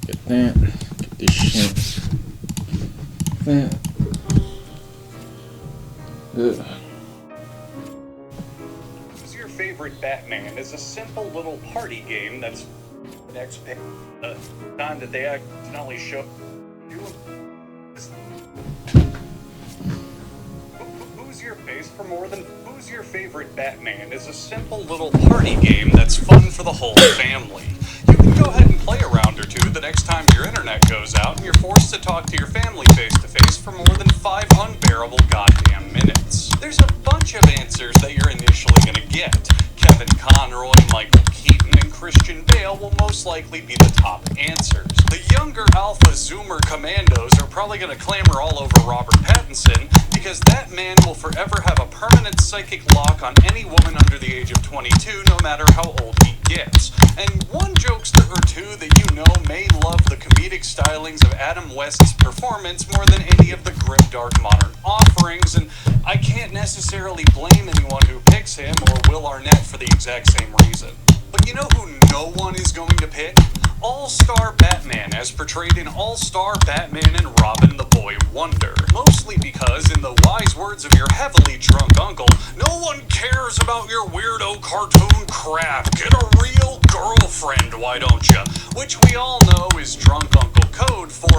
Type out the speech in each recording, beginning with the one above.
Get that. Get this shit. That. Ugh. Who's your favorite Batman is a simple little party game that's the next time that they accidentally show you. Who's your favorite Batman is a simple little party game that's fun for the whole family. You can go ahead and play a round or two the next time your internet goes out and you're forced to talk to your family face to face for more than 5 unbearable goddamn minutes. There's a bunch of answers that you're initially gonna get. Kevin Conroy, Michael Keaton, and Christian Bale will most likely be the top answers. The younger Alpha Zoomer commandos are probably gonna clamor all over Robert Pattinson because that man will forever have a permanent psychic lock on any woman under the age of 22, no matter how old he gets. And one jokester or two that you know may love the comedic stylings of Adam West's performance more than any of the grimdark modern offerings, and I can't necessarily blame anyone who picks him or Will Arnett for the exact same reason. But you know who no one is going to pick? All-Star Batman, as portrayed in All-Star Batman and Robin the Boy Wonder. Mostly because, in the wise words of your heavily drunk uncle, no one cares about your weirdo cartoon crap. Get a real girlfriend, why don't you? Which we all know is drunk uncle code for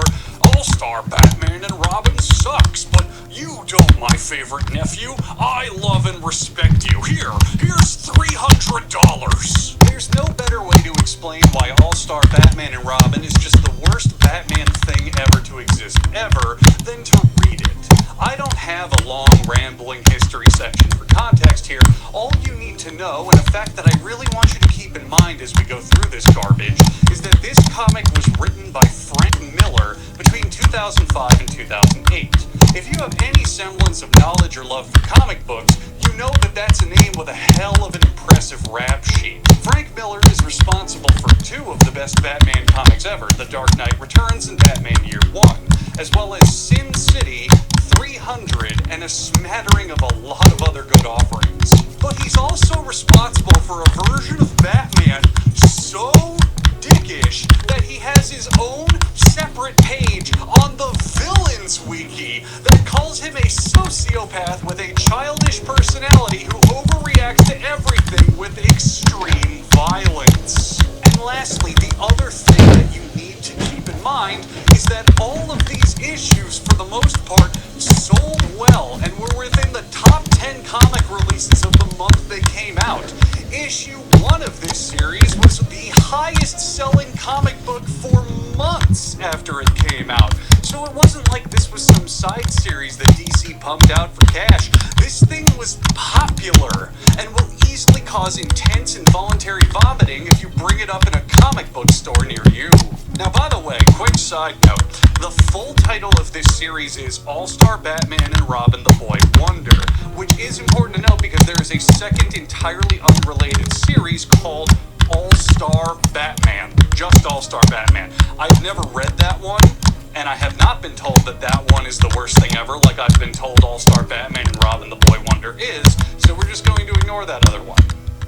All-Star Batman and Robin sucks, but you don't, my favorite nephew. I love and respect you. Here's $300. There's no better way to explain why All-Star Batman and Robin is just the worst Batman thing ever to exist ever than to read it. I don't have a long, rambling history section for context here. All you need to know, and a fact that I really want you to keep in mind as we go through this garbage, is that this comic was written by Frank Miller between 2005 and 2008. If you have any semblance of knowledge or love for comic books, you know that that's a name with a hell of an impressive rap sheet. Frank Miller is responsible for 2 of the best Batman comics ever, The Dark Knight Returns and Batman Year One, as well as Sin City, 300, and a smattering of a lot of other good offerings. But he's also responsible for a version of Batman so dickish that he has his own separate page on the Villains Wiki that calls him a sociopath with a childish personality who overreacts to everything with extreme violence. And lastly, the other thing that you need to keep in mind is that all of these issues, for the most part, sold well and were within the top 10 comic releases of the month they came out. Issue 1 of this series was the highest selling comic book for months after it came out. So it wasn't like this was some side series that DC pumped out for cash. This thing was popular and will easily cause intense involuntary vomiting if you bring it up in a comic book store near you. Now, by the way, quick side note, the full title of this series is All-Star Batman and Robin the Boy Wonder, which is important to note because there is a second entirely unrelated series called All-Star Batman. Just All-Star Batman. I've never read that one, and I have not been told that that one is the worst thing ever, like I've been told All-Star Batman and Robin the Boy Wonder is, so we're just going to ignore that other one.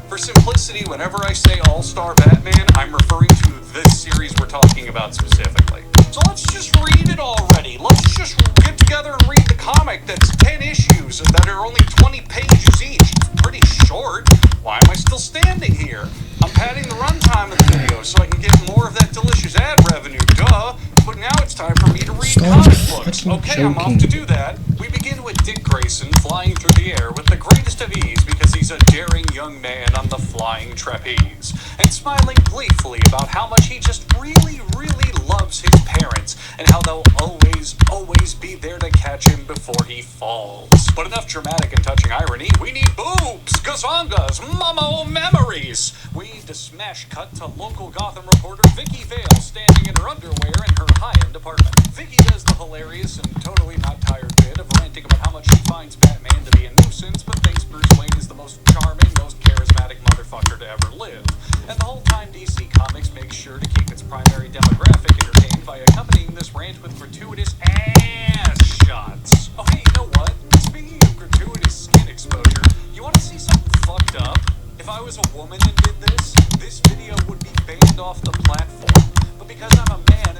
For simplicity, whenever I say All-Star Batman, I'm referring to this series we're talking about specifically. So let's just read it already. Let's just get together and read the comic that's 10 issues and that are only 20 pages each. It's pretty short. Why am I still standing here? I'm padding the runtime of the video so I can get more of that delicious ad revenue, duh. But now it's time for me to read comic books. Okay, I'm off to do that. We begin with Dick Grayson flying through the air with the greatest of ease because he's a daring young man on the flying trapeze, and smiling gleefully about how much he just really, really loves his parents, and how they'll always be there to catch him before he falls. But enough dramatic and touching irony, we need boobs, gazongas, mama memories. We need to smash cut to local Gotham reporter Vicky Vale standing in her underwear in her high-end apartment. Vicky does the hilarious and totally not tired bit of ranting about how much she finds Batman to be a nuisance, but thinks Bruce Wayne is the most charming, most charismatic motherfucker to ever live. And the whole time DC Comics makes sure to keep its primary demographic entertained by accompanying this rant with gratuitous ass shots. Oh hey, you know what? Speaking of gratuitous skin exposure, you want to see something fucked up? If I was a woman and did this, this video would be banned off the platform. But because I'm a man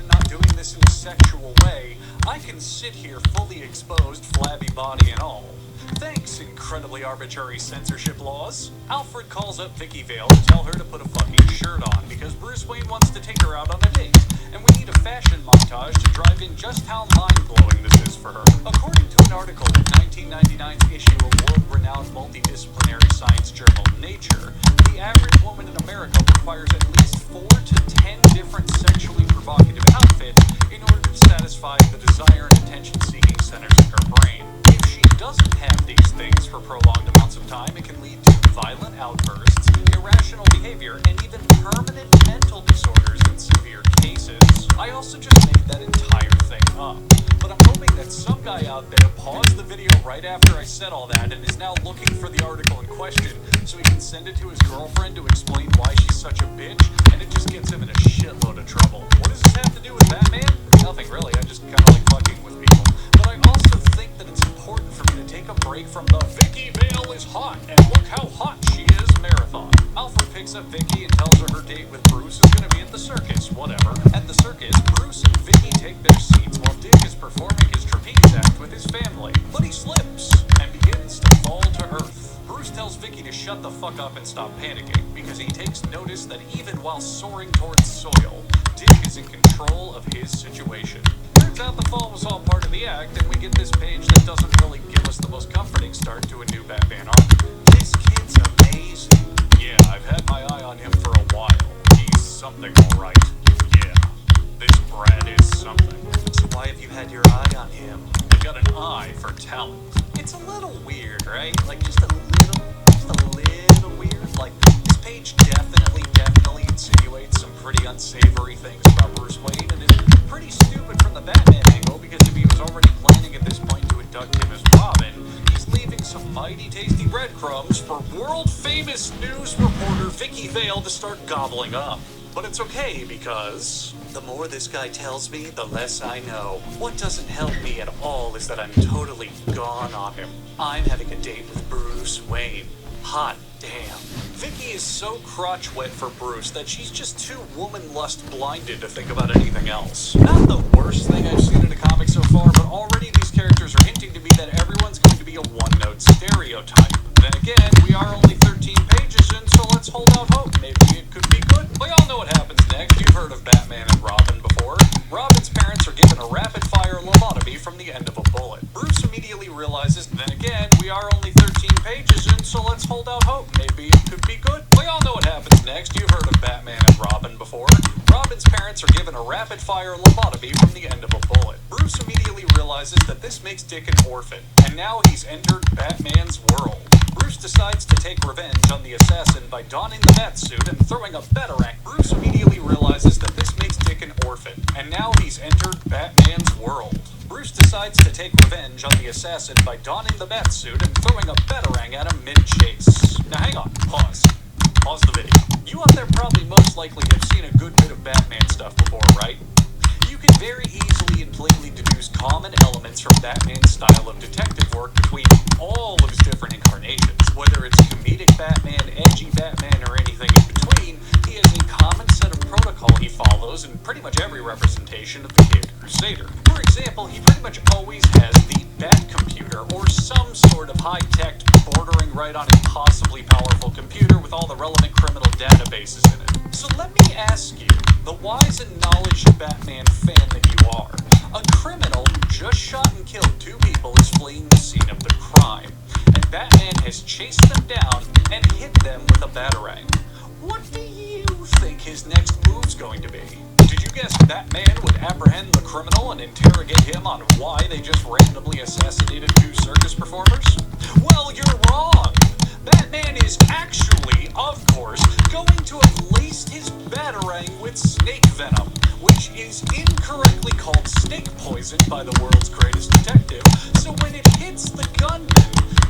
can sit here fully exposed, flabby body and all. Thanks, incredibly arbitrary censorship laws. Alfred calls up Vicky Vale to tell her to put a fucking shirt on because Bruce Wayne wants to take her out on a date, and we need a fashion montage to drive in just how mind-blowing this is for her. According to an article in 1999's issue of world-renowned multidisciplinary science journal Nature, the average woman in America requires at least 4 to 10 different sexually provocative outfits in order to satisfy the desire and attention-seeking centers in her brain. If she doesn't have these things for prolonged amounts of time, it can lead to violent outbursts, irrational behavior, and even permanent mental disorders in severe cases. I also just made that entire thing up, but I'm hoping that some guy out there paused the video right after I said all that and is now looking for the article in question so he can send it to his girlfriend to explain why she's such a bitch, and it just gets him in a shitload of trouble. What does this have to do with Batman? Nothing really, I just kinda like fucking with people. But I also think that it's important for me to take a break from the Vicky Vale is hot and look how hot she is marathon. Alfred picks up Vicky and tells her her date with Bruce is gonna be at the circus, whatever. At the circus, Bruce and Vicky take their seats while Dick is performing his trapeze act with his family. But he slips and begins to fall to earth. Bruce tells Vicky to shut the fuck up and stop panicking because he takes notice that even while soaring towards soil, Dick is in control of his situation. Turns out the fall was all part of the act, and we get this page that doesn't really give us the most comforting start to a new Batman arc. This kid's amazing. Yeah, I've had my eye on him for a while. He's something alright. Yeah, this Brad is something. So why have you had your eye on him? I got an eye for talent. It's a little weird, right? Like just a little weird. Like this page definitely insinuates some pretty unsavory things about Bruce Wayne, and is pretty stupid from the Batman angle because if he was already planning at this point to induct him as Robin, he's leaving some mighty tasty breadcrumbs for world-famous news reporter Vicky Vale to start gobbling up. But it's okay because the more this guy tells me, the less I know. What doesn't help me at all is that I'm totally gone on him. I'm having a date with Bruce Wayne. Hot damn. Vicky is so crotch wet for Bruce that she's just too woman lust blinded to think about anything else. Not the worst thing I've seen in a comic so far, but already these characters are hinting to me that everyone's going to be a one-note stereotype. Then again, we are only 13 pages in, so let's hold out hope. Maybe it could be good. We all know what happens next. You've heard of Batman and Robin before. Robin's parents are given a rapid-fire lobotomy from the end of a bullet. Bruce immediately realizes, then again, we are only 13 pages in, so let's hold out hope. Maybe it could be good. We all know what happens next. You've heard of Batman and Robin before. Robin's parents are given a rapid-fire lobotomy from the end of a bullet. Bruce immediately realizes that this makes Dick an orphan, and now he's entered Batman's world. Bruce decides to take revenge on the assassin by donning the bat suit and throwing a batarang. Bruce immediately realizes that this makes Dick an orphan, and now he's entered Batman's world. Bruce decides to take revenge on the assassin by donning the bat suit and throwing a batarang at him mid-chase. Now hang on, pause. Pause the video. You out there probably most likely have seen a good bit of Batman stuff before, right? You can very easily and plainly deduce common elements from Batman's style of detective work between all of his different incarnations. Whether it's comedic Batman, edgy Batman, or anything in between, he has a common set of protocol he follows in pretty much every representation of the Kid Crusader. For example, he pretty much always has the Bat computer, or some sort of high-tech, bordering right on impossibly powerful computer with all the relevant criminal databases in it. So let me ask you, the wise and knowledgeable Batman fan that you are, a criminal who just shot and killed 2 people is fleeing the scene of the crime, and Batman has chased them down and hit them with a batarang. What do you think his next move's going to be? Did you guess Batman would apprehend the criminal and interrogate him on why they just randomly assassinated 2 circus performers? Well, you're wrong! Batman is actually, of course, going to have laced his batarang with snake venom, which is incorrectly called snake poison by the world's greatest detective, so when it hits the gunman,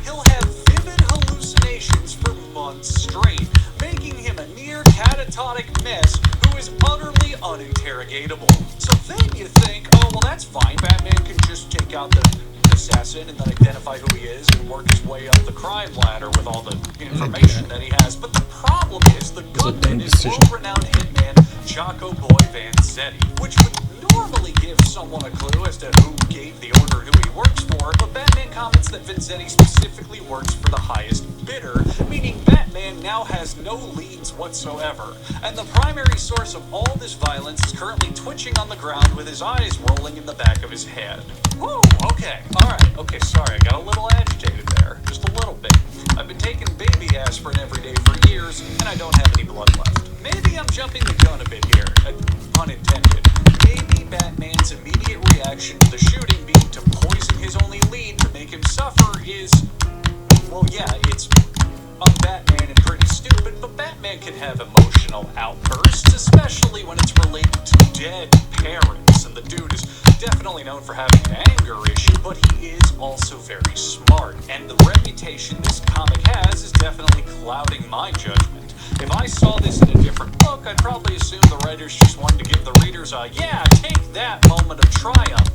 he'll have vivid hallucinations for months straight, making him a near catatonic mess who is utterly uninterrogatable. So then you think, oh, well, that's fine, Batman can just take out the assassin and then identify who he is and work his way up the crime ladder with all the information that he has. But the problem is the gunman is world-renowned hitman Jocko Boy Vanzetti, which would normally give someone a clue as to who gave the order, who he works for, but Batman comments that Vanzetti specifically works for the highest bidder, meaning Batman now has no leads whatsoever, and the primary source of all this violence is currently twitching on the ground with his eyes rolling in the back of his head. Woo, okay, alright, okay, sorry, I got a little agitated there, just a little bit. I've been taking baby aspirin every day for years, and I don't have any blood left. Maybe I'm jumping the gun a bit here, pun intended. Maybe Batman's immediate reaction to the shooting being to poison his only lead to make him suffer is, well, yeah, it's un-Batman and pretty stupid, but Batman can have emotional outbursts, especially when it's related to dead parents, and the dude is definitely known for having an anger issue, but he is also very smart, and the reputation this comic has is definitely clouding my judgment. If I saw this in a different book, I'd probably assume the writers just wanted to give the readers a, yeah, take that moment of triumph.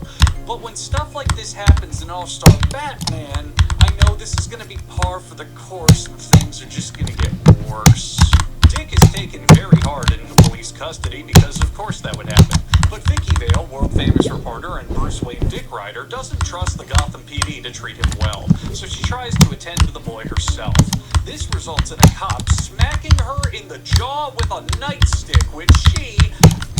But when stuff like this happens in All-Star Batman, I know this is going to be par for the course and things are just going to get worse. Dick is taken very hard into police custody because of course that would happen. But Vicky Vale, world-famous reporter and Bruce Wayne Dick Rider, doesn't trust the Gotham PD to treat him well, so she tries to attend to the boy herself. This results in a cop smacking her in the jaw with a nightstick, which she,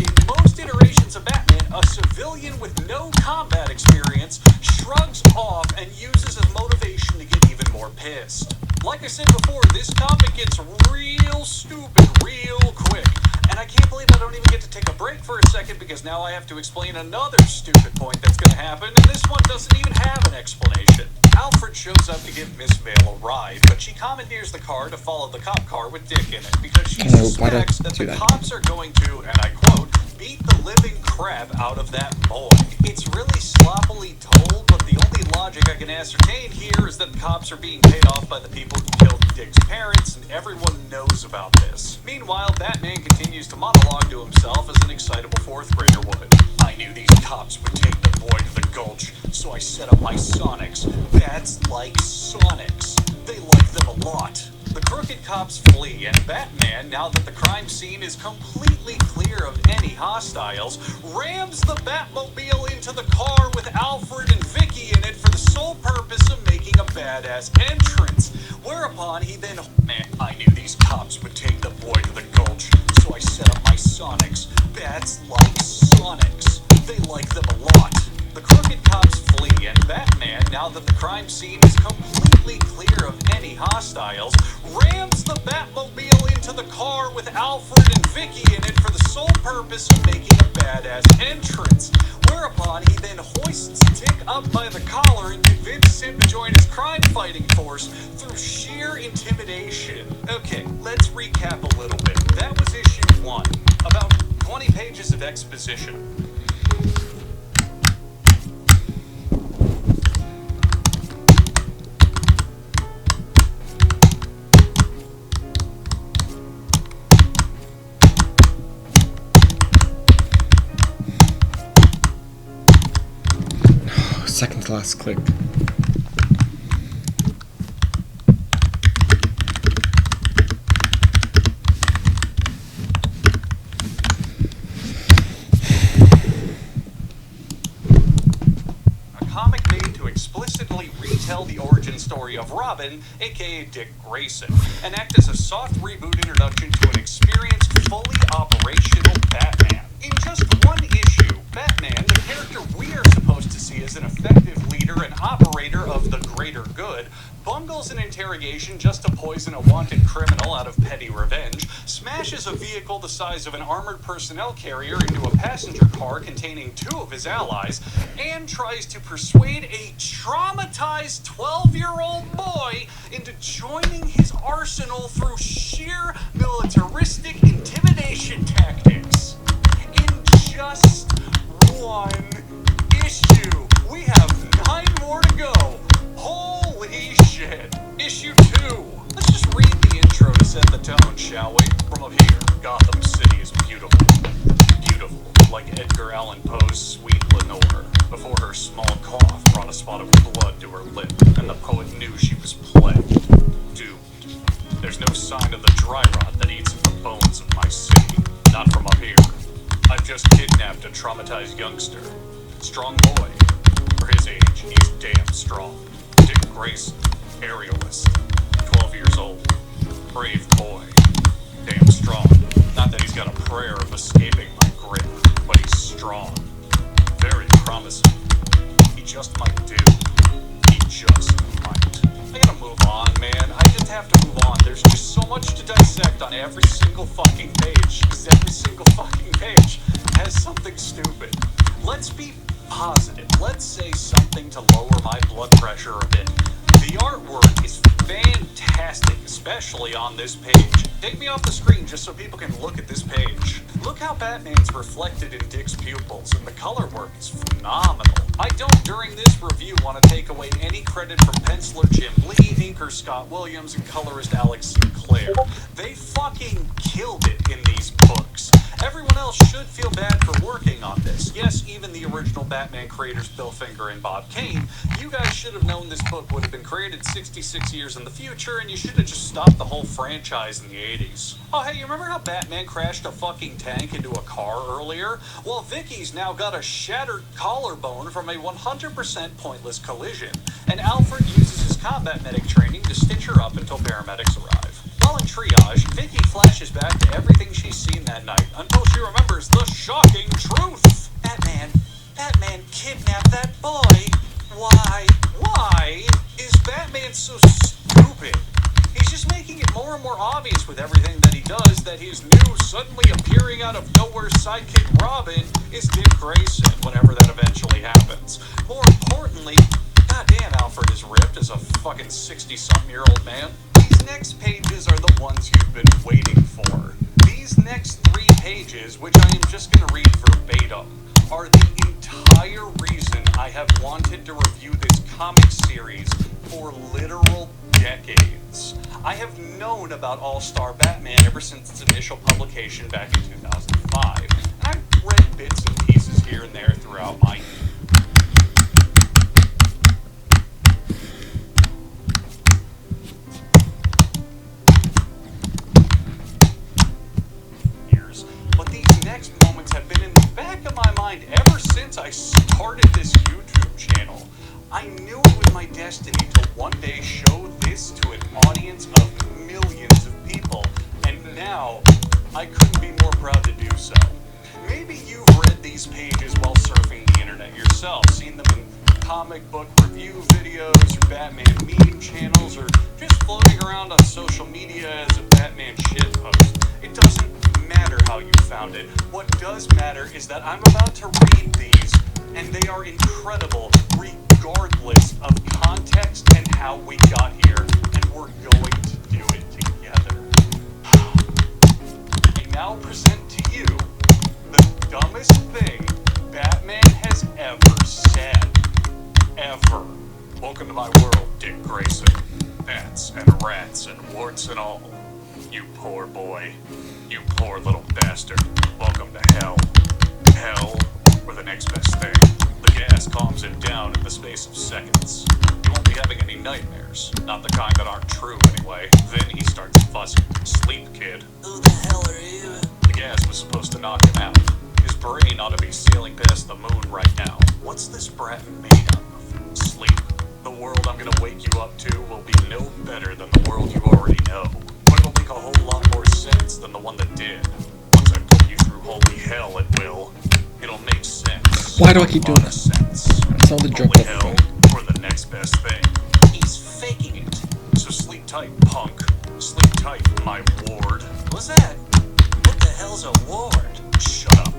in most iterations of Batman, a civilian with no combat experience, shrugs off and uses as motivation to get even more pissed. Like I said before, this comic gets real stupid real quick, and I can't believe I don't even get to take a break for a second because now I have to explain another stupid point that's going to happen, and this one doesn't even have an explanation. Alfred shows up to give Miss Vale a ride, but she commandeers the car to follow the cop car with Dick in it because she suspects that the cops are going to, and I quote, beat the living crap out of that boy. It's really sloppily told, but the only logic I can ascertain here is that the cops are being paid off by the people who killed Dick's parents, and everyone knows about this. Meanwhile, Batman continues to monologue to himself as an excitable fourth grader would. I knew these cops would take the boy to the Gulch, so I set up my Sonics. Bats like Sonics. They like them a lot. The crooked cops flee, and Batman, now that the crime scene is completely clear of any hostiles, rams the Batmobile into the car with Alfred and Vicky in it for the sole purpose of making a badass entrance. Whereupon he then, man, I knew these cops would take the boy to the Gulch, so I set up my Sonics. Bats like Sonics. They like them a lot. The crooked cops flee, and Batman, now that the crime scene is completely clear of any hostiles, rams the Batmobile into the car with Alfred and Vicky in it for the sole purpose of making a badass entrance. Whereupon he then hoists Dick up by the collar and convinces him to join his crime-fighting force through sheer intimidation. Okay, let's recap a little bit. That was issue 1. About 20 pages of exposition. Second to last click. A comic made to explicitly retell the origin story of Robin, aka Dick Grayson, and act as a soft reboot introduction to an experienced, fully operational Batman. In just one issue, Batman, the character we are supposed to see as an effective leader and operator of the greater good, bungles an interrogation just to poison a wanted criminal out of petty revenge, smashes a vehicle the size of an armored personnel carrier into a passenger car containing 2 of his allies, and tries to persuade a traumatized 12-year-old boy into joining his arsenal through sheer militaristic intimidation tactics. In just one issue, we have 9 more to go. Holy shit. Issue 2. Let's just read the intro to set the tone, shall we? From up here, Gotham City is beautiful. Beautiful, like Edgar Allan Poe's Sweet Lenore, before her small cough brought a spot of blood to her lip, and the poet knew she was plagued. Doomed. There's no sign of the dry rot that eats at the bones of my city. not from up here. I've just kidnapped a traumatized youngster. Strong boy. For his age, he's damn strong. Dick Grayson, aerialist. 12 years old. Brave boy. Damn strong. Not that he's got a prayer of escaping my grip, but he's strong. Very promising. He just might do. He just might. I gotta move on, man. I just have to move on. There's just so much to dissect on every single fucking page, because every single fucking page has something stupid. Let's be positive. Let's say something to lower my blood pressure a bit. The artwork is fantastic, especially on this page. Take me off the screen just so people can look at this page. Look how Batman's reflected in Dick's pupils, and the color work is phenomenal. I don't, during this review, want to take away any credit from penciler Jim Lee, inker Scott Williams, and colorist Alex Sinclair. They fucking killed it in these books. Everyone else should feel bad for working on this. Yes, even the original Batman creators Bill Finger and Bob Kane. You guys should have known this book would have been created 66 years in the future, and you should have just stopped the whole franchise in the 80s. Oh hey, you remember how Batman crashed a fucking tank into a car earlier? Well, Vicky's now got a shattered collarbone from a 100% pointless collision, and Alfred uses his combat medic training to stitch her up until paramedics arrive. While in triage, Vicky flashes back to everything she's seen that night until she remembers the shocking truth. Batman kidnapped that boy. Why is Batman so stupid? He's just making it more and more obvious with everything that he does that his new, suddenly appearing out of nowhere sidekick Robin is Dick Grayson whenever that eventually happens. More importantly, goddamn Alfred is ripped as a fucking 60-something-year-old man. These next pages are the ones you've been waiting for. These next 3 pages, which I am just going to read verbatim, are the entire reason I have wanted to review this comic series for literal decades. I have known about All-Star Batman ever since its initial publication back in 2005, and I've read bits and pieces here and there throughout my years, but these next moments have been in the back of my mind ever since I started this YouTube channel. I knew it was my destiny to one day show this to an audience of millions of people, and now I couldn't be more proud to do so. Maybe you've read these pages while surfing the internet yourself, seen them in comic book review videos, or Batman meme channels, or just floating around on social media as a Batman shitpost. It doesn't matter how you found it. What does matter is that I'm about to read these, and they are incredible regardless of context and how we got here, and we're going to do it together. I now present to you the dumbest thing Batman has ever said. Ever. Welcome to my world, Dick Grayson. Bats and rats and warts and all. You poor boy. You poor little bastard. Welcome to hell. Hell, or the next best thing. The gas calms him down in the space of seconds. He won't be having any nightmares. Not the kind that aren't true, anyway. Then he starts fussing. Sleep, kid. Who the hell are you? The gas was supposed to knock him out. His brain ought to be sailing past the moon right now. What's this brat made of? Sleep. The world I'm gonna wake you up to will be no better than the world you already know. But it'll make a whole lot more sense than the one that did. Once I put you through holy hell, it will. It'll make sense. Why do I keep doing that? Sense. It's all the joke Holy of hell, the or the next best thing. He's faking it. So sleep tight, punk. Sleep tight, my ward. What's that? What the hell's a ward? Shut up.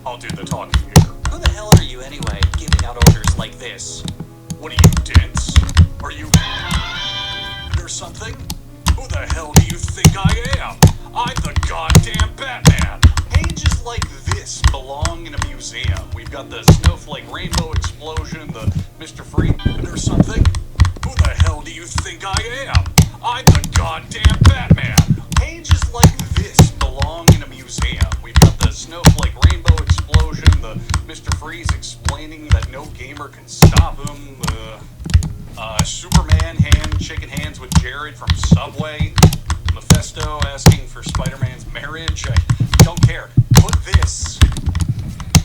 I'll do the talking here. Who the hell are you anyway, giving out orders like this? What are you, dense? Are you or something? Who the hell do you think I am? I'm the goddamn Batman. Pages like this belong in a museum. We've got the snowflake rainbow explosion, the Mr. Freak or something. Who the hell do you think I am? I'm the goddamn Batman. Pages like this belong in a museum. We've got the snowflake rainbow explosion, the Mr. Freeze explaining that no gamer can stop him, Superman shaking hands with Jared from Subway, Mephisto asking for Spider-Man's marriage. I don't care. put this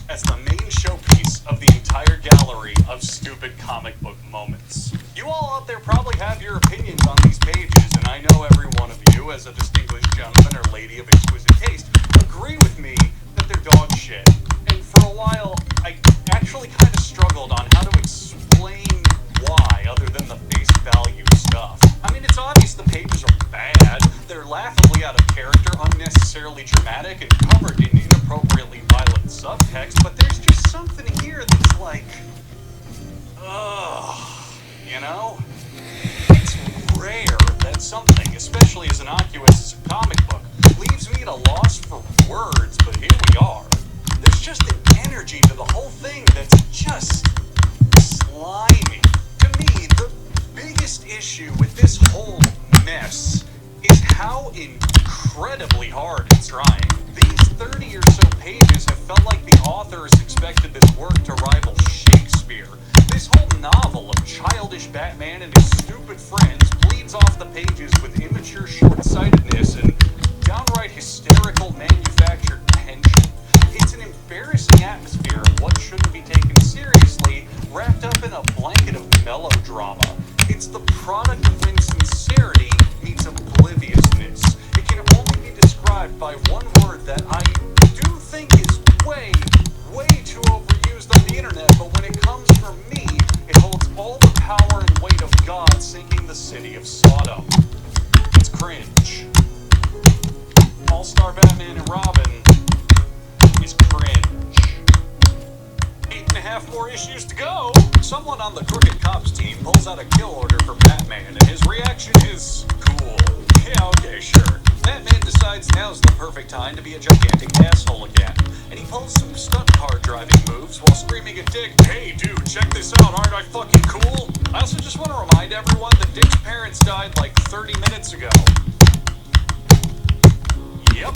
as the main showpiece of the entire gallery of stupid comic book moments. You all out there probably have your opinions on these pages, and I know every one of you, as a distinguished gentleman or lady of exquisite taste, agree with me that they're dog shit. And for a while, I actually kind of struggled on how to explain why, other than the face value stuff. I mean, it's obvious the pages are bad. They're laughably out of character, unnecessarily dramatic, and covered in inappropriately violent subtext, but there's just something here that's like, ugh, you know? It's rare that something, especially as innocuous as a comic book, leaves me at a loss for words, but here we are. There's just an energy to the whole thing that's just slimy. To me, the biggest issue with this whole mess is how incredibly hard it's trying. These 30 or so pages have felt like the authors expected this work to rival Shakespeare. This whole novel of childish Batman and his stupid friends bleeds off the pages with immature short-sightedness and downright hysterical manufactured tension. It's an embarrassing atmosphere of what shouldn't be taken seriously, wrapped up in a blanket of melodrama. It's the product of when sincerity meets obliviousness. It can only be described by one word that I do think is way too overused on the internet, but when it comes from me, it holds all the power and weight of God sinking the city of Sodom. It's cringe. All-Star Batman and Robin is cringe. 8.5 more issues to go. Someone on the Crooked Cops team pulls out a kill order for Batman, and his reaction is cool. Yeah, okay, sure. Batman decides now's the perfect time to be a gigantic asshole again, and he pulls some stunt car driving moves while screaming at Dick, "Hey dude, check this out, aren't I fucking cool?" I also just want to remind everyone that Dick's parents died like 30 minutes ago. Yep.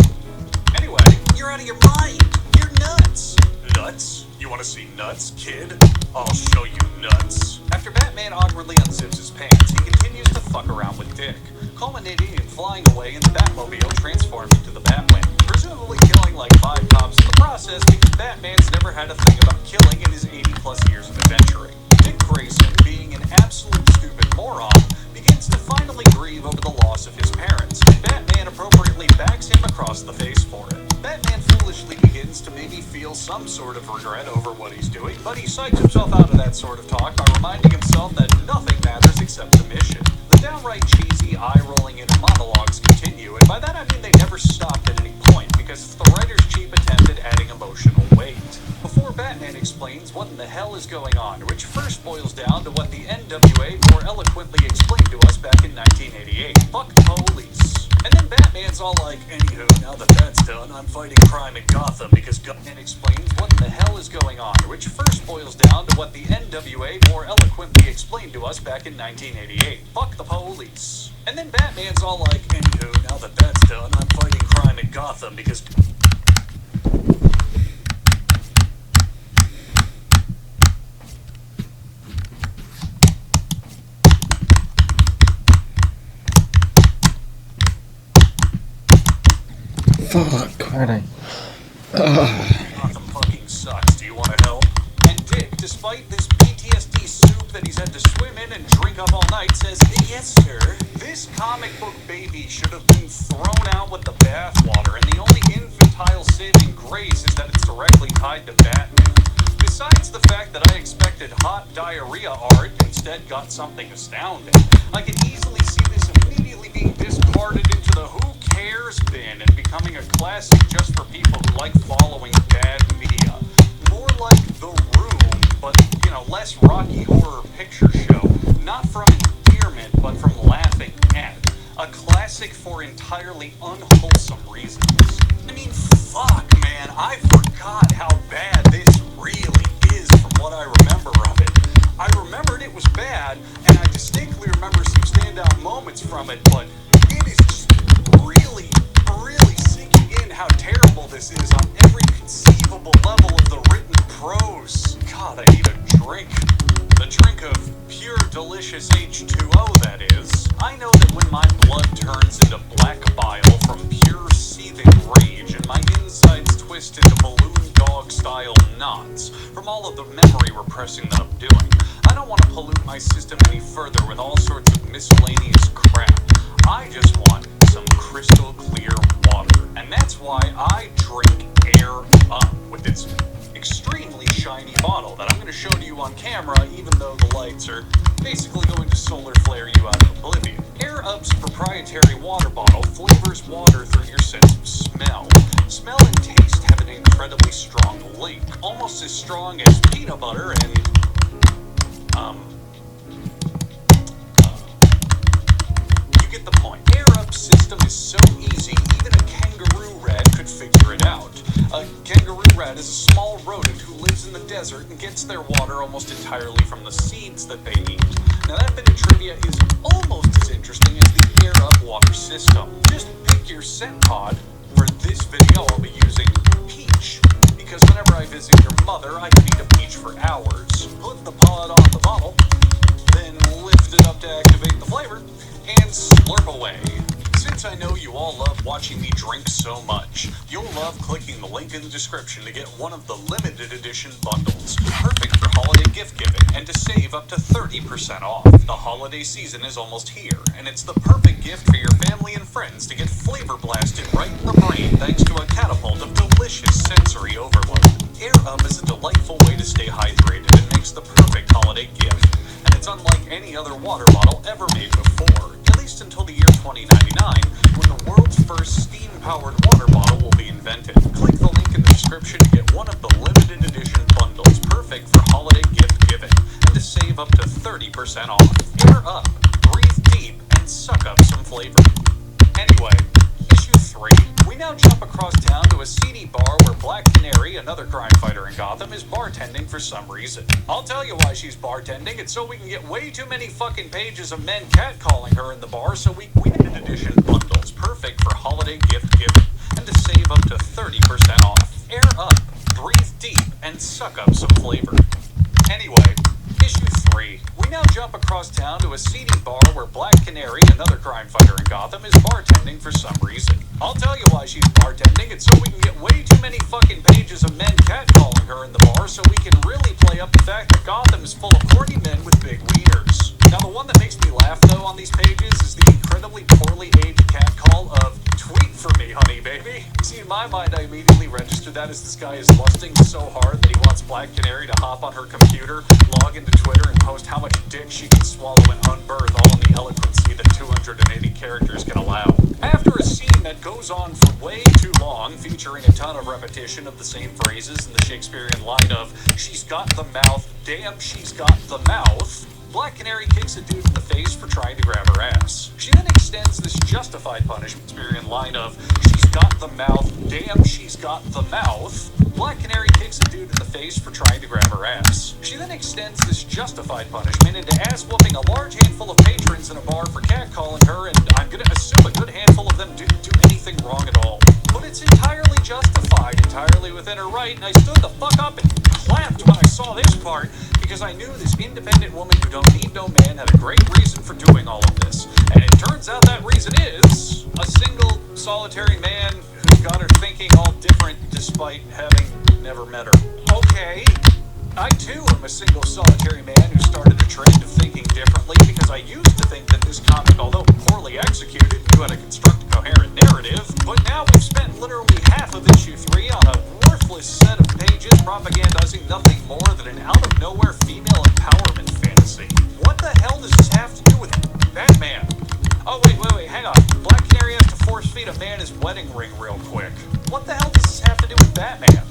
Anyway, You're out of your mind. You're nuts. nuts? You want to see nuts, kid? I'll show you nuts. After Batman awkwardly unzips his pants, he continues to fuck around with Dick, culminating in flying away in the Batmobile transformed into the Batwing, presumably killing like 5 cops in the process because Batman's never had a thing about killing in his 80-plus years of adventuring. Dick Grayson, being an absolute stupid moron, begins to finally grieve over the loss of his parents, and Batman appropriately backs him across the face for it. Batman foolishly begins to maybe feel some sort of regret over what he's doing, but he psychs himself out of that sort of talk by reminding himself that nothing matters except the mission. The downright cheesy, eye-rolling inner monologues continue, and by that I mean they never stopped at any point, because it's the writer's cheap attempt at adding emotional weight. Before Batman explains what in the hell is going on, which first boils down to what the NWA more eloquently explained to us back in 1988. Fuck the police. And then Batman's all like, "Anywho, now that that's done, I'm fighting crime in Gotham because Batman explains what in the hell is going on," which first boils down to what the NWA more eloquently explained to us back in 1988. Fuck the police. And then Batman's all like, "Anywho, now that that's done, I'm fighting crime in Gotham because..." Fuck, Friday. Gotham fucking sucks. Do you want to help? And Dick, despite this PTSD soup that he's had to swim in and drink up all night, says, "Yes, sir. This comic book baby should have been thrown out with the bathwater, and the only infantile saving grace is that it's directly tied to Batman. Besides the fact that I expected hot diarrhea art, instead got something astounding. I can easily see this immediately being discarded into the who cares bin and becoming a classic just for people who like following bad media. More like The Room, but, less Rocky Horror Picture Show. Not from endearment, but from laughing at. A classic for entirely unwholesome reasons. I mean, fuck, man, I forgot how bad this really is from what I remember of it. I remembered it was bad, and I distinctly remember some standout moments from it, but it is just really sinking in how terrible this is on every conceivable level of the written prose. God, I need a drink. A drink of pure, delicious H2O, that is. I know that when my blood turns into black bile from pure seething rage and my insides twist knots from all of the memory repressing that I'm doing. I don't want to pollute my system any further with all sorts of miscellaneous crap. I just want some crystal clear water, and that's why I drink Air Up with its extremely shiny bottle that I'm going to show to you on camera, even though the lights are basically going to solar flare you out of oblivion. Air Up's proprietary water bottle flavors water through your sense of smell. Smell and taste have an incredibly strong link, almost as strong as peanut butter and you get the point. Air Up's system is so easy, even a kangaroo rat could figure it out. A kangaroo rat is a small rodent who lives in the desert and gets their water almost entirely from the seeds that they eat. Now that bit of trivia is almost as interesting as the Air Up water system. Just pick your scent pod. For this video, I'll be using peach, because whenever I visit your mother, I can eat a peach for hours. Put the pod on the bottle, then lift it up to activate the flavor, and slurp away. Since I know you all love watching me drink so much, you'll love clicking the link in the description to get one of the limited edition bundles, perfect for holiday gift giving and to save up to 30% off. The holiday season is almost here, and it's the perfect gift for your family and friends to get flavor blasted right in the brain thanks to a catapult of delicious sensory overload. Air Up is a delightful way to stay hydrated and makes the perfect holiday gift, and it's unlike any other water bottle ever made before, at least until the year 2099, when the world's first steam-powered water bottle will be invented. Click the link in the description to get one of the limited edition bundles perfect for holiday gift giving, and to save up to 30% off. Air Up, breathe deep, and suck up some flavor. Anyway, issue 3. We now jump across town to a seedy bar where Black Canary, another crime fighter in Gotham, is bartending for some reason. I'll tell you why she's bartending. It's so we can get way too many fucking pages of men catcalling her in the bar, so we limited edition bundles perfect for holiday gift giving, and to save up to 30% off. Air Up, breathe deep, and suck up some flavor. Anyway, issue 3. We now jump across town to a seedy bar where Black Canary, another crime fighter in Gotham, is bartending for some reason. I'll tell you why she's bartending. It's so we can get way too many fucking pages of men catcalling her in the bar, so we can really play up the fact that Gotham is full of horny men with big wieners. Now the one that makes me laugh though on these pages is the incredibly poorly aged catcall of "tweet for me, honey baby." See, in my mind, I immediately registered that as this guy is lusting so hard that he wants Black Canary to hop on her computer, log into Twitter, and post how much dick she can swallow and unbirth, all in the eloquency that 280 characters can allow. After a scene that goes on for way too long, featuring a ton of repetition of the same phrases in the Shakespearean line of "she's got the mouth, damn she's got the mouth," Black Canary kicks a dude in the face for trying to grab her ass. She then extends this justified punishment Shakespearean line of "she's got the mouth, damn she's got the mouth." Black Canary kicks a dude in the face for trying to grab her ass. She then extends this justified punishment into ass-whooping a large handful of patrons in a bar for catcalling her, and I'm gonna assume a good handful of them didn't do anything wrong at all. But it's entirely justified, entirely within her right, and I stood the fuck up and clapped when I saw this part, because I knew this independent woman who don't need no man had a great reason for doing all of this. And it turns out that reason is a single, solitary man who's got her thinking all different despite having never met her. Okay, I too am a single, solitary man who started a trend of thinking differently, because I used to think that this comic, although poorly executed, knew how to construct a coherent narrative, but now we've spent literally half of issue 3 on a worthless set of pages propagandizing nothing more than an out-of-nowhere female empowerment fantasy. What the hell does this have to do with Batman? Oh, wait, hang on. Black Canary has to force-feed a man his wedding ring real quick. What the hell does this have to do with Batman?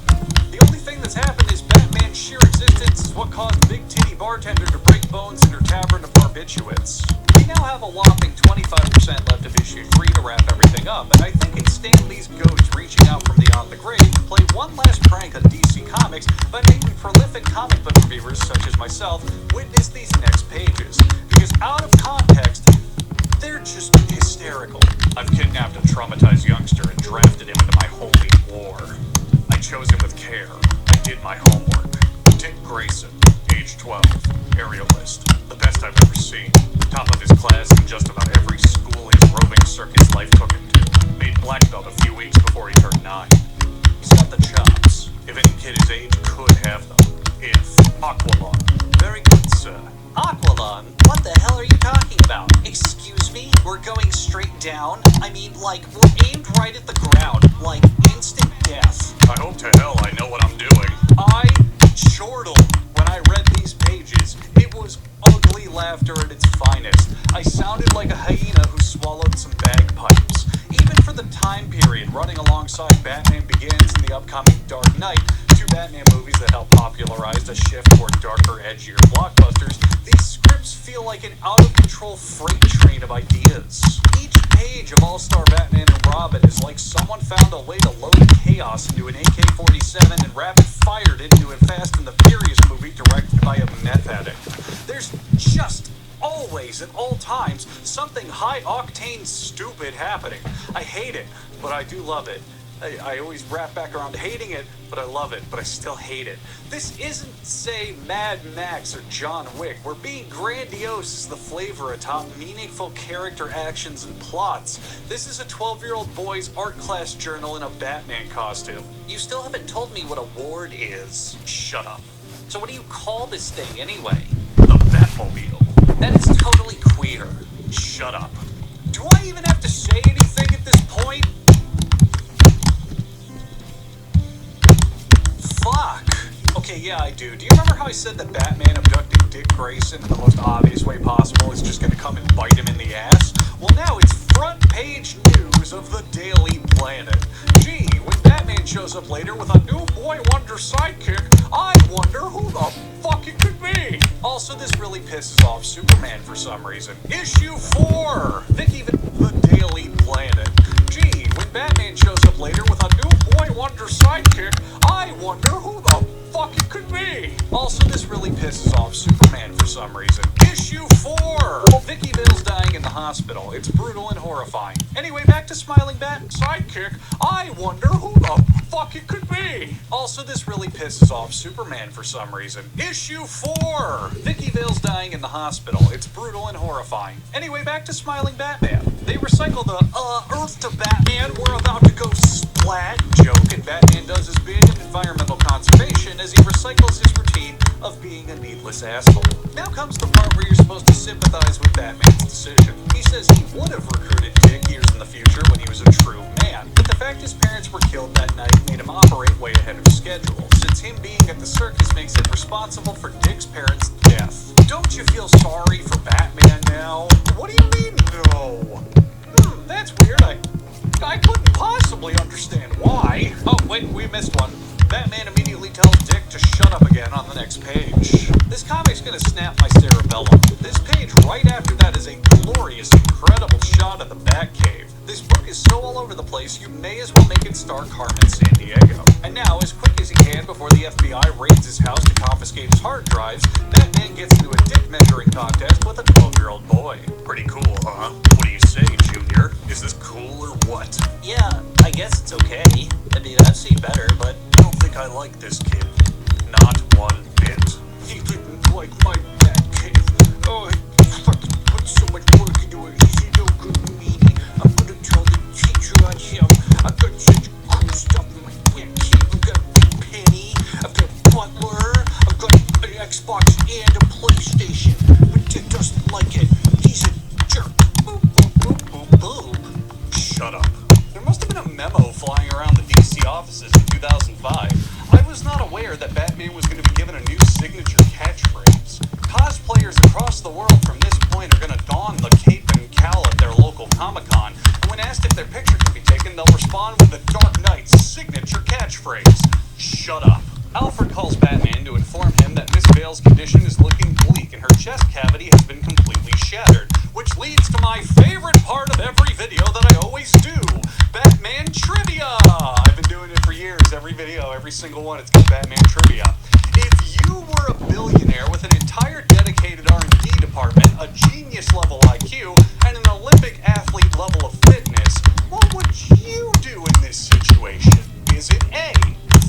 The only thing that's happened is Batman's sheer existence is what caused Big Titty Bartender to break bones in her tavern of barbiturates. We now have a whopping 25% left of issue 3 to wrap everything up, and I think it's Stan Lee's ghost reaching out from beyond the grave to play one last prank on DC Comics by making prolific comic book reviewers such as myself witness these next pages, because out of context, they're just hysterical. I've kidnapped a traumatized youngster and drafted him into my holy war. I chose him with care. I did my homework. Dick Grayson, age 12, aerialist, the best I've ever seen. Top of his class in just about every school his roving circus life took him to. Made black belt a few weeks before he turned 9. He's got the chops. If any kid his age could have them. If Aqualon. Very good, sir. Aqualon? What the hell are you talking about? Excuse me? We're going straight down? I mean, like, we're aimed right at the ground. Like, instant death. I hope to hell I know what I'm doing. I chortled when I read these pages. It was ugly laughter at its finest. I sounded like a hyena who swallowed some bagpipes. Even for the time period running alongside Batman Begins and the upcoming Dark Knight, two Batman movies that helped popularize a shift toward darker, edgier blockbusters, these scripts feel like an out-of-control freight train of ideas. Each page of All-Star Batman and Robin is like someone found a way to load chaos into an AK-47 and rapid-fired it into a Fast and the Furious movie directed by a meth addict. There's just always, at all times, something high-octane stupid happening. I hate it, but I do love it. I always wrap back around to hating it, but I love it, but I still hate it. This isn't, say, Mad Max or John Wick, where being grandiose is the flavor atop meaningful character actions and plots. This is a 12-year-old boy's art class journal in a Batman costume. You still haven't told me what a ward is. Shut up. So what do you call this thing anyway? The Batmobile. That is totally queer. Shut up. Do I even have to say anything at this point? Fuck. Okay, yeah, I do. Do you remember how I said that Batman abducting Dick Grayson in the most obvious way possible is just gonna come and bite him in the ass? Well, now it's front page news of the Daily Planet. Gee, when Batman shows up later with a new boy wonder sidekick, I wonder who the fuck it could be. Also, this really pisses off Superman for some reason. Issue 4! Vicky, the Daily Planet. Gee, when Batman shows up later with a new boy wonder sidekick, I wonder who the fuck it could be. Also, this really pisses off Superman for some reason. Issue 4! Vicky Vale's dying in the hospital. It's brutal and horrifying. Anyway, back to Smiling Bat sidekick. I wonder who the fuck it could be. Also, this really pisses off Superman for some reason. Issue 4! Vicky Vale's dying in the hospital. It's brutal and horrifying. Anyway, back to Smiling Batman. They recycle the, Earth to Batman, we're about to go splat joke, and Batman does his bit in environmental conservation as he recycles his routine of being a needless asshole. Now comes the part where you're supposed to sympathize with Batman's decision. He says he would have recruited Dick years in the future when he was a true man, but the fact his parents were killed that night made him operate way ahead of schedule, since him being at the circus makes him responsible for Dick's parents' death. Don't you feel sorry for Batman now? What do you mean, no? That's weird. I couldn't possibly understand why. Oh, wait, we missed one. Batman immediately tells Dick to shut up again on the next page. This comic's gonna snap my cerebellum. This page right after that is a glorious, incredible shot of the Batcave. This book is so all over the place, you may as well make it star Carmen Sandiego. And now, as quick as he can before the FBI raids his house to confiscate his hard drives, Batman gets into a dick measuring contest with a 12-year-old boy. Pretty cool, huh? What do you say, Junior? Is this cool or what? Yeah, I guess it's okay. I mean, I've seen better, but I don't think I like this kid. Not one bit. He didn't like my Batcave. Oh, I fucking put so much work into it. He's no good meanie. I'm gonna tell the teacher on him. I've got such cool stuff in my Batcave. I've got a Penny. I've got Butler. I've got an Xbox and a PlayStation. But Dick doesn't like it. He's a jerk. Boop, boop, boop, boop, boop. Shut up. There must have been a memo flying around the DC offices in 2005. I was not aware that Batman was going to be given a new signature catchphrase. Cosplayers across the world from this point are going to don the cape and cowl at their local Comic-Con, and when asked if their picture can be taken, they'll respond with the Dark Knight's signature catchphrase. Shut up. Alfred calls Batman to inform him that Miss Vale's condition is looking bleak and her chest cavity has been completely shattered, which leads to my favorite part of every video that I always do, Batman Trivia! I've been doing it for years, every video, every single one, it's got Batman Trivia. If you were a billionaire with an entire dedicated R&D department, a genius-level IQ, and an Olympic athlete level of fitness, what would you do in this situation? Is it A,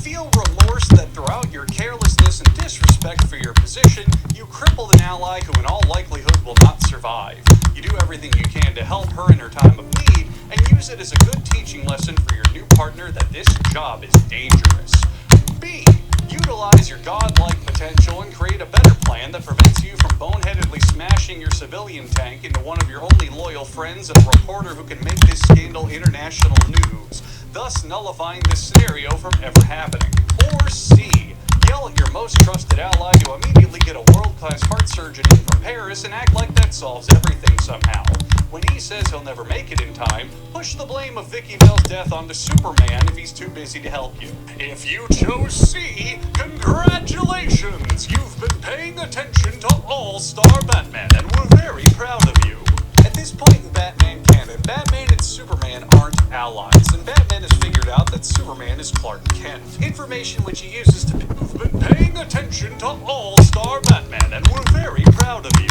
feel remorse that throughout your carelessness and disrespect for your position, you crippled an ally who in all likelihood will not survive? You do everything you can to help her in her time of need, and use it as a good teaching lesson for your new partner that this job is dangerous. B. Utilize your godlike potential and create a better plan that prevents you from boneheadedly smashing your civilian tank into one of your only loyal friends and a reporter who can make this scandal international news, thus nullifying this scenario from ever happening. Or C. Yell at your most trusted ally to immediately get a world-class heart surgeon in from Paris and act like that solves everything somehow. When he says he'll never make it in time, push the blame of Vicky Bell's death onto Superman if he's too busy to help you. If you chose C, congratulations! You've been paying attention to All-Star Batman, and we're very proud of you. At this point in Batman canon, Batman and Superman aren't allies, and Batman has figured out that Superman is Clark Kent. Information which he uses to... You've been paying attention to All-Star Batman, and we're very proud of you.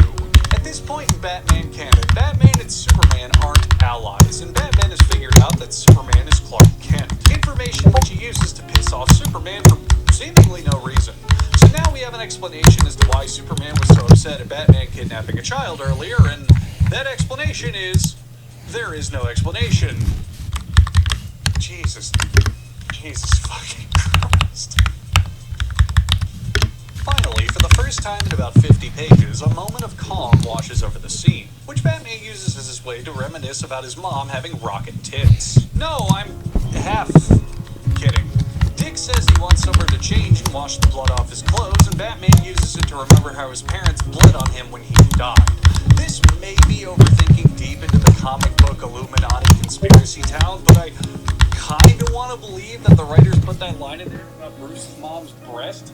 At this point in Batman canon, Batman and Superman aren't allies, and Batman has figured out that Superman is Clark Kent. Information which he uses to piss off Superman for seemingly no reason. So now we have an explanation as to why Superman was so upset at Batman kidnapping a child earlier, and that explanation is... there is no explanation. Jesus fucking Christ. Finally, for the first time in about 50 pages, a moment of calm washes over the scene, which Batman uses as his way to reminisce about his mom having rocket tits. No, I'm half kidding. Dick says he wants somewhere to change and wash the blood off his clothes, and Batman uses it to remember how his parents bled on him when he died. This may be overthinking deep into the comic book Illuminati conspiracy town, but I kinda want to believe that the writers put that line in there about Bruce's mom's breast.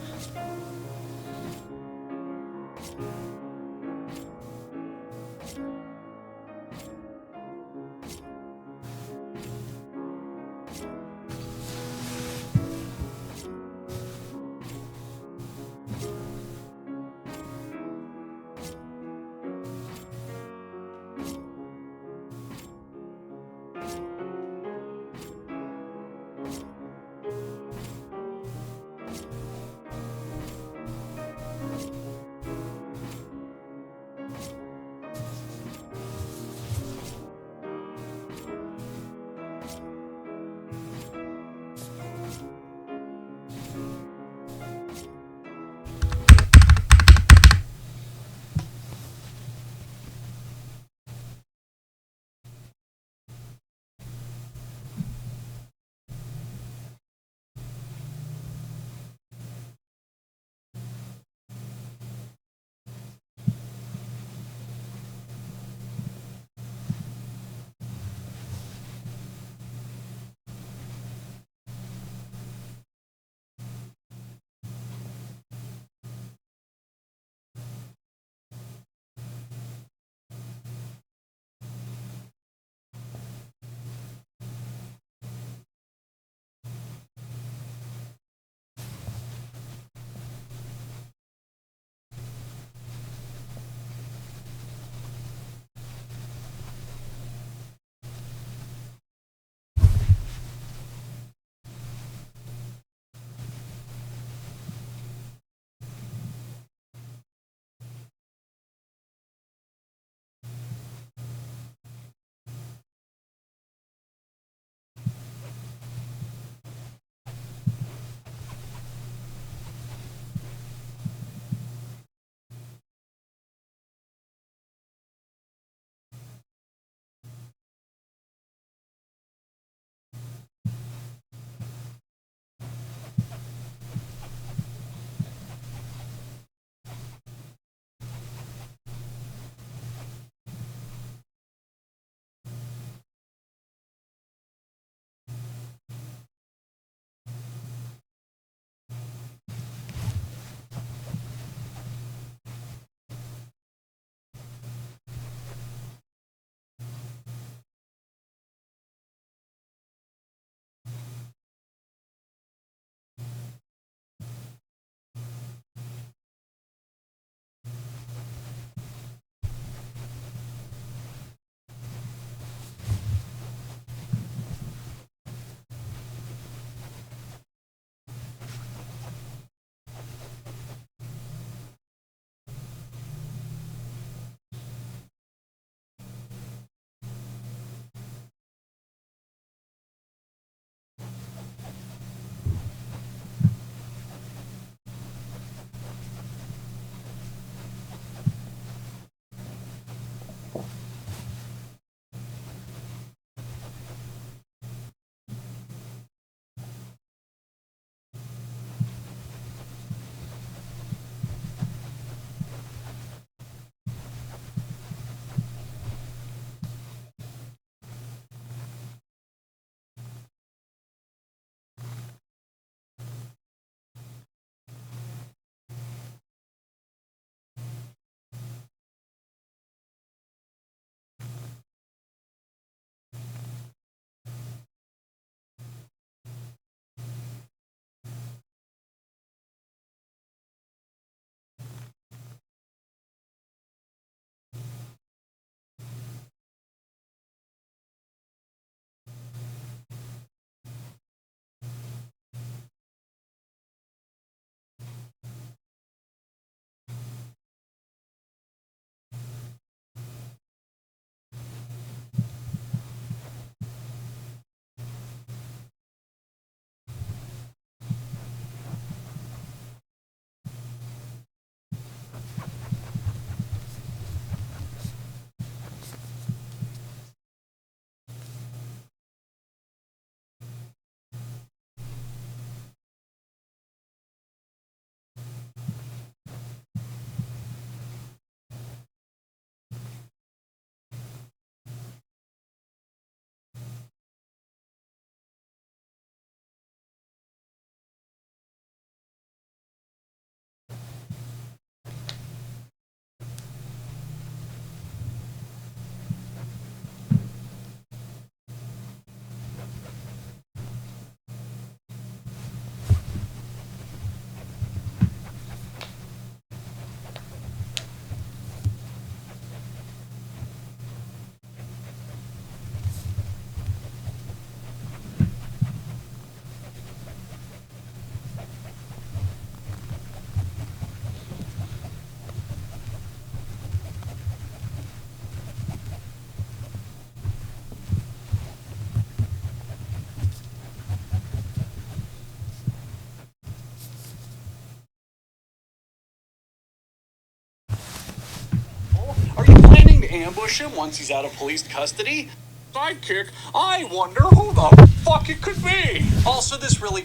to ambush him once he's out of police custody? Sidekick, I wonder who the fuck it could be. Also, this really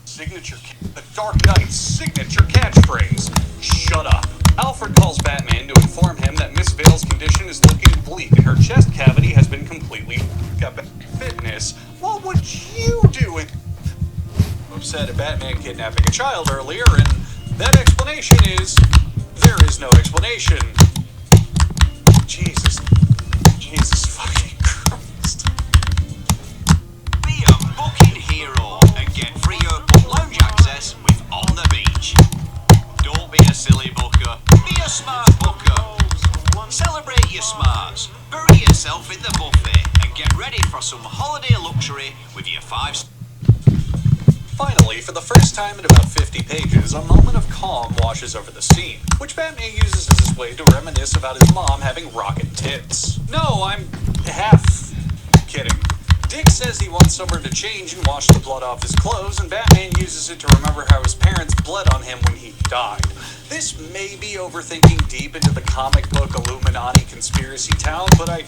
signature, the Dark Knight's signature catchphrase. Shut up. Alfred calls Batman to inform him that Miss Vale's condition is looking bleak and her chest cavity has been completely up in fitness. What would you do if upset at Batman kidnapping a child earlier? And that explanation is there is no explanation. Jesus fucking Christ. Be a fucking hero and get free Airport Lounge access with On the Beach. Don't be a silly booker, be a smart booker. Celebrate your smarts, bury yourself in the buffet and get ready for some holiday luxury with your 5 Finally, for the first time in about 50 pages, a moment of calm washes over the scene, which Batman uses as his way to reminisce about his mom having rocket tits. No, I'm half kidding. Dick says he wants somewhere to change and wash the blood off his clothes, and Batman uses it to remember how his parents bled on him when he died. This may be overthinking deep into the comic book Illuminati conspiracy town, but I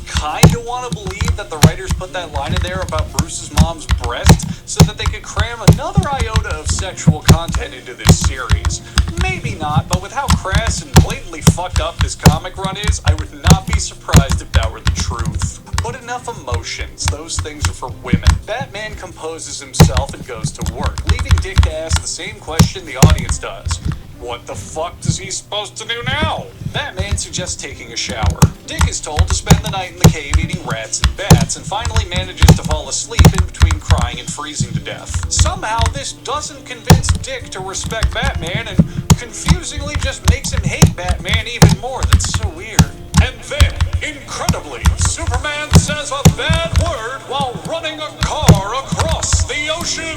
kinda want to believe that the writers put that line in there about Bruce's mom's breast so that they could cram another iota of sexual content into this series. Maybe not, but with how crass and blatantly fucked up this comic run is, I would not be surprised if that were the truth. But enough emotions, those things are for women. Batman composes himself and goes to work, leaving Dick to ask the same question the audience does. What the fuck is he supposed to do now? Batman suggests taking a shower. Dick is told to spend the night in the cave eating rats and bats, and finally manages to fall asleep in between crying and freezing to death. Somehow this doesn't convince Dick to respect Batman, and confusingly just makes him hate Batman even more. That's so weird. And then, incredibly, Superman says a bad word while running a car across the ocean!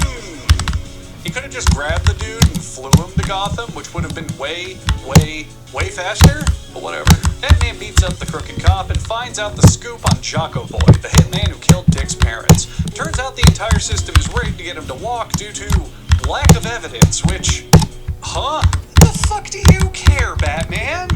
He could have just grabbed the dude and flew him to Gotham, which would have been way faster, but whatever. Batman beats up the crooked cop and finds out the scoop on Jocko Boy, the hitman who killed Dick's parents. Turns out the entire system is rigged to get him to walk due to lack of evidence, which... Huh? The fuck do you care, Batman?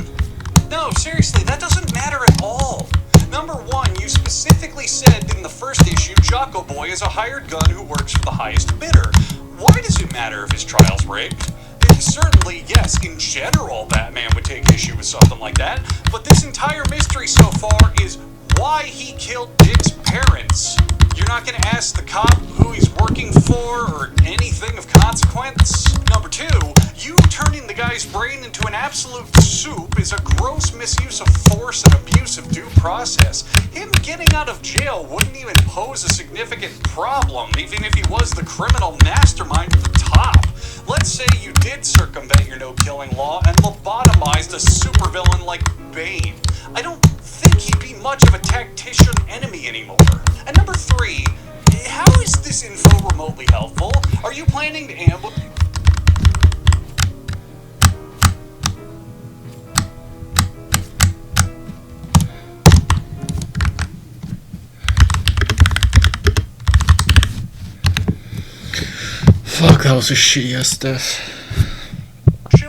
No, seriously, that doesn't matter at all. Number one, you specifically said in the first issue Jocko Boy is a hired gun who works for the highest bidder. Why does it matter if his trial's rigged? Certainly, yes, in general, Batman would take issue with something like that, but this entire mystery so far is why he killed Dick's parents. You're not going to ask the cop who he's working for or anything of consequence? Number two, you turning the guy's brain into an absolute soup is a gross misuse of force and abuse of due process. Him getting out of jail wouldn't even pose a significant problem, even if he was the criminal mastermind at the top. Let's say you did circumvent your no-killing law and lobotomized a supervillain like Bane. I don't think he'd be much of a tactician enemy anymore. And number three, how is this info remotely helpful? Are you planning to ambush... Fuck, that was a shitty ass death.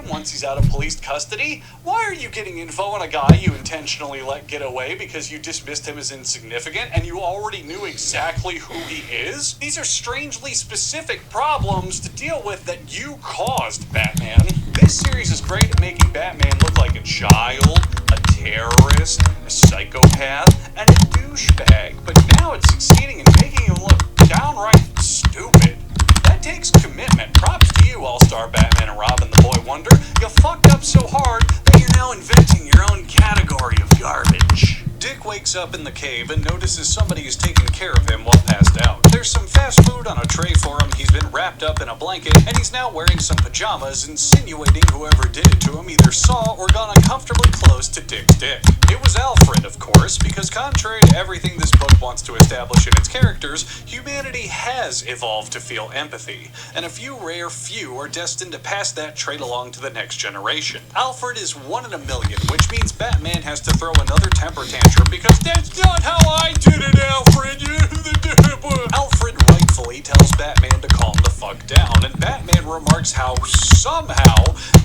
once he's out of police custody? Why are you getting info on a guy you intentionally let get away because you dismissed him as insignificant and you already knew exactly who he is? These are strangely specific problems to deal with that you caused, Batman. This series is great at making Batman look like a child, a terrorist, a psychopath, and a douchebag, but now it's succeeding in making him look downright stupid. That takes commitment. Props to you, All-Star Batman and Robin the Boy Wonder. You fucked up so hard that you're now inventing your own category of garbage. Dick wakes up in the cave and notices somebody is taking care of him while passed out. There's some fast food on a tray for him, he's been wrapped up in a blanket, and he's now wearing some pajamas, insinuating whoever did it to him either saw or got uncomfortably close to Dick's dick. It was Alfred, of course, because contrary to everything this book wants to establish in its characters, humanity has evolved to feel empathy, and a few rare few are destined to pass that trait along to the next generation. Alfred is 1 in a million, which means Batman has to throw another temper tantrum because that's not how I did it, Alfred! Alfred writes thankfully tells Batman to calm the fuck down, and Batman remarks how somehow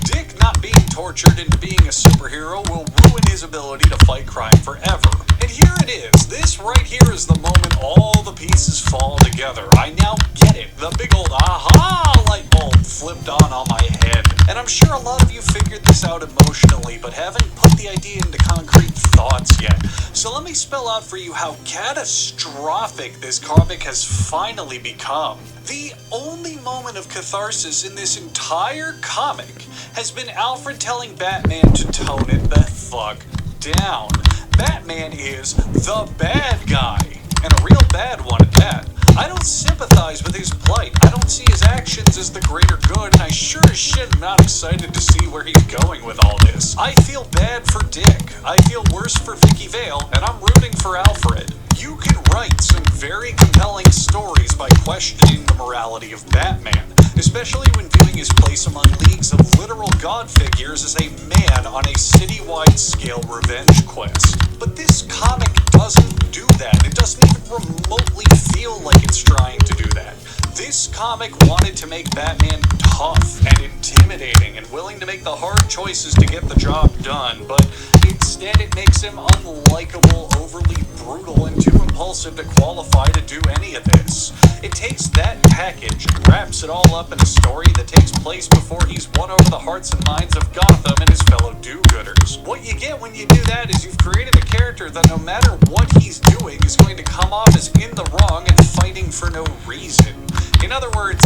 Dick not being tortured into being a superhero will ruin his ability to fight crime forever. And here it is. This right here is the moment all the pieces fall together. I now get it. The big old aha light bulb flipped on my head. And I'm sure a lot of you figured this out emotionally, but haven't put the idea into concrete thoughts yet. So let me spell out for you how catastrophic this comic has finally become. The only moment of catharsis in this entire comic has been Alfred telling Batman to tone it the fuck down. Batman is the bad guy, and a real bad one at that. I don't sympathize with his plight. I don't see his actions as the greater good, and I sure as shit am not excited to see where he's going with all this. I feel bad for Dick. I feel worse for Vicky Vale, and I'm rooting for Alfred. You can write some very compelling stories by questioning the morality of Batman, especially when viewing his place among leagues of literal god figures as a man on a citywide scale revenge quest. But this comic doesn't do that. It doesn't even remotely feel like it's trying to do that. This comic wanted to make Batman tough and intimidating and willing to make the hard choices to get the job done, but instead it makes him unlikable, overly brutal, and too impulsive to qualify to do any of this. It takes that package and wraps it all up in a story that takes place before he's won over the hearts and minds of Gotham and his fellow do-gooders. What you get when you do that is you've created a character that no matter what he's doing is going to come off as in the wrong and fighting for no reason. In other words,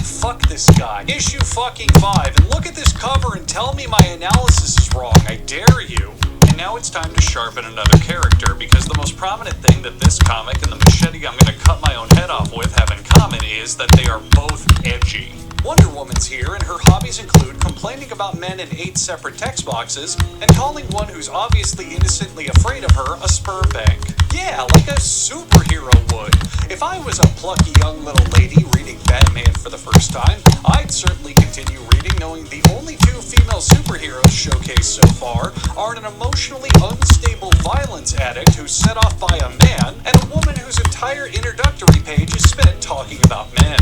fuck this guy. Issue fucking 5, and look at this cover and tell me my analysis is wrong. I dare you. And now it's time to sharpen another character, because the most prominent thing that this comic and the machete I'm going to cut my own head off with have in common is that they are both edgy. Wonder Woman's here, and her hobbies include complaining about men in 8 separate text boxes and calling one who's obviously innocently afraid of her a sperm bank. Yeah, like a superhero would. If I was a plucky young little lady reading Batman for the first time, I'd certainly continue reading knowing the only 2 female superheroes showcased so far are an emotionally unstable violence addict who's set off by a man and a woman whose entire introductory page is spent talking about men.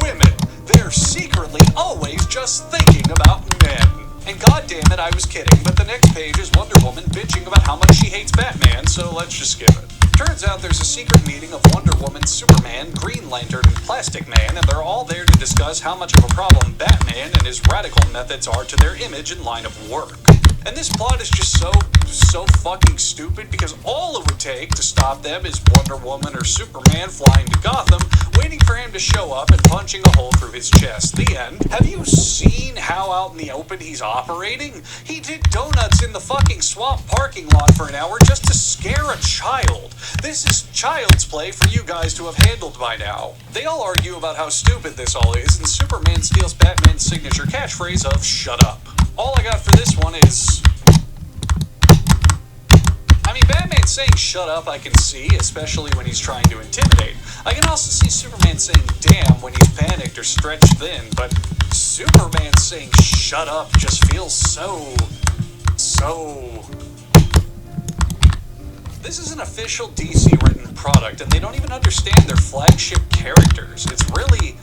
Women. They're secretly always just thinking about men. And goddammit, I was kidding, but the next page is Wonder Woman bitching about how much she hates Batman, so let's just skip it. Turns out there's a secret meeting of Wonder Woman, Superman, Green Lantern, and Plastic Man, and they're all there to discuss how much of a problem Batman and his radical methods are to their image and line of work. And this plot is just so fucking stupid, because all it would take to stop them is Wonder Woman or Superman flying to Gotham, waiting for him to show up and punching a hole through his chest. The end. Have you seen how out in the open he's operating? He did donuts in the fucking swamp parking lot for an hour just to scare a child. This is child's play for you guys to have handled by now. They all argue about how stupid this all is, and Superman steals Batman's signature catchphrase of "shut up." All I got for this one is... I mean, Batman saying "shut up" I can see, especially when he's trying to intimidate. I can also see Superman saying "damn" when he's panicked or stretched thin, but Superman saying "shut up" just feels so... This is an official DC-written product, and they don't even understand their flagship characters. It's really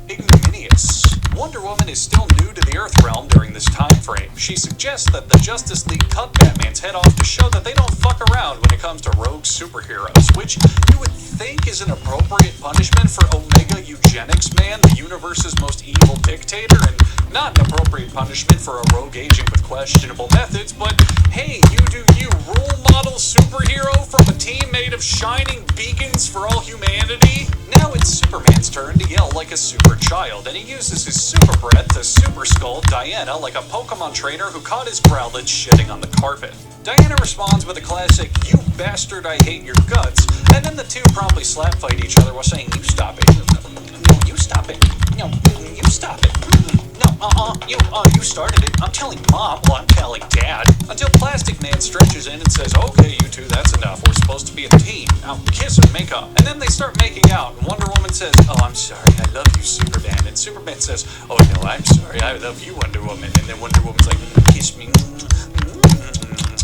ignominious. Wonder Woman is still new to the Earth realm during this time frame. She suggests that the Justice League cut Batman's head off to show that they don't fuck around when it comes to rogue superheroes, which you would think is an appropriate punishment for Omega Eugenics Man, the universe's most evil dictator, and not an appropriate punishment for a rogue agent with questionable methods, but hey, you do you, role model superhero from a team made of shining beacons for all humanity? Now it's Superman's turn to yell like a super child, and he uses his super breath to super scold Diana like a Pokemon trainer who caught his Growlithe shitting on the carpet. Diana responds with a classic, "You bastard, I hate your guts," and then the two promptly slap fight each other while saying, "You stop it. No, you stop it. No, you stop it. No, you started it. I'm telling Mom, well, I'm telling Dad." Until Plastic Man stretches in and says, "Okay, you two, that's enough. We're supposed to be a team. Now, kiss and make up." And then they start making out, and Wonder Woman says, "Oh, I'm sorry, I love you, Superman." And Superman says, "Oh, no, I'm sorry, I love you, Wonder Woman." And then Wonder Woman's like, "Kiss me."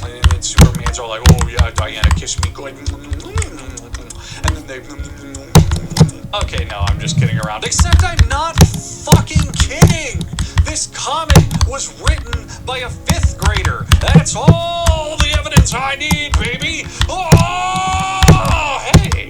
And then Superman's all like, "Oh, yeah, Diana, kiss me good." And then they... Okay, no, I'm just kidding around. Except I'm not fucking kidding! This comic was written by a 5th grader. That's all the evidence I need, baby! Oh, hey!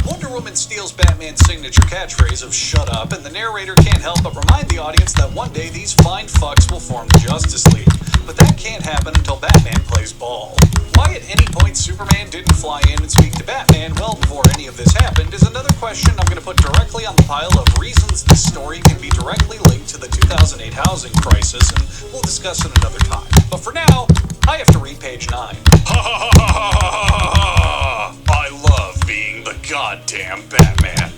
Wonder Woman steals Batman's signature catchphrase of "shut up," and the narrator can't help but remind the audience that one day these fine fucks will form the Justice League. But that can't happen until Batman plays ball. Why at any point Superman didn't fly in and speak to Batman well before any of this happened is another question I'm going to put directly on the pile of reasons this story can be directly linked to the 2008 housing crisis, and we'll discuss it another time. But for now, I have to read page 9. I love being the goddamn Batman.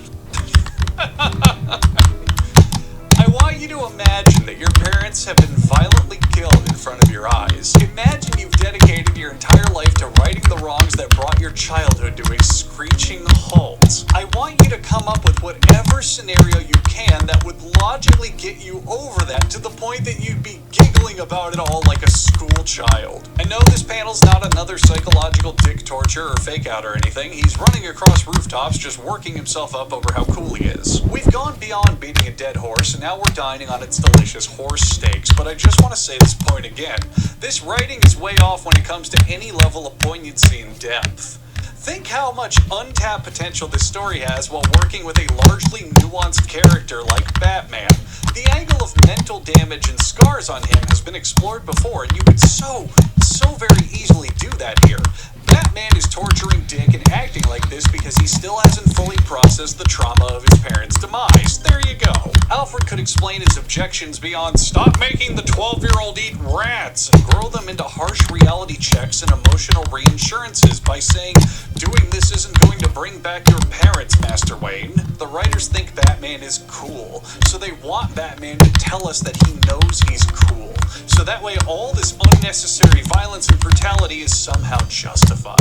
I want you to imagine that your parents have been violently killed in front of your eyes. Imagine you've dedicated your entire life to righting the wrongs that brought your childhood to a screeching halt. I want you to come up with whatever scenario you can that would logically get you over that to the point that you'd be giggling about it all like a school child. I know this panel's not another psychological dick torture or fake out or anything. He's running across rooftops just working himself up over how cool he is. We've gone beyond beating a dead horse and now we're dining on its delicious horse steaks, but I just want to say this point again. This writing is way off when it comes to any level of poignancy and depth. Think how much untapped potential this story has while working with a largely nuanced character like Batman. The angle of mental damage and scars on him has been explored before, and you could so very easily do that here. Batman is torturing Dick and acting like this because he still hasn't fully processed the trauma of his parents' demise. There you go. Alfred could explain his objections beyond "stop making the 12-year-old eat rats" and grow them into harsh reality checks and emotional reinsurances by saying, "doing this isn't going to bring back your parents, Master Wayne." The writers think Batman is cool, so they want Batman to tell us that he knows he's cool. So that way all this unnecessary violence and brutality is somehow justified.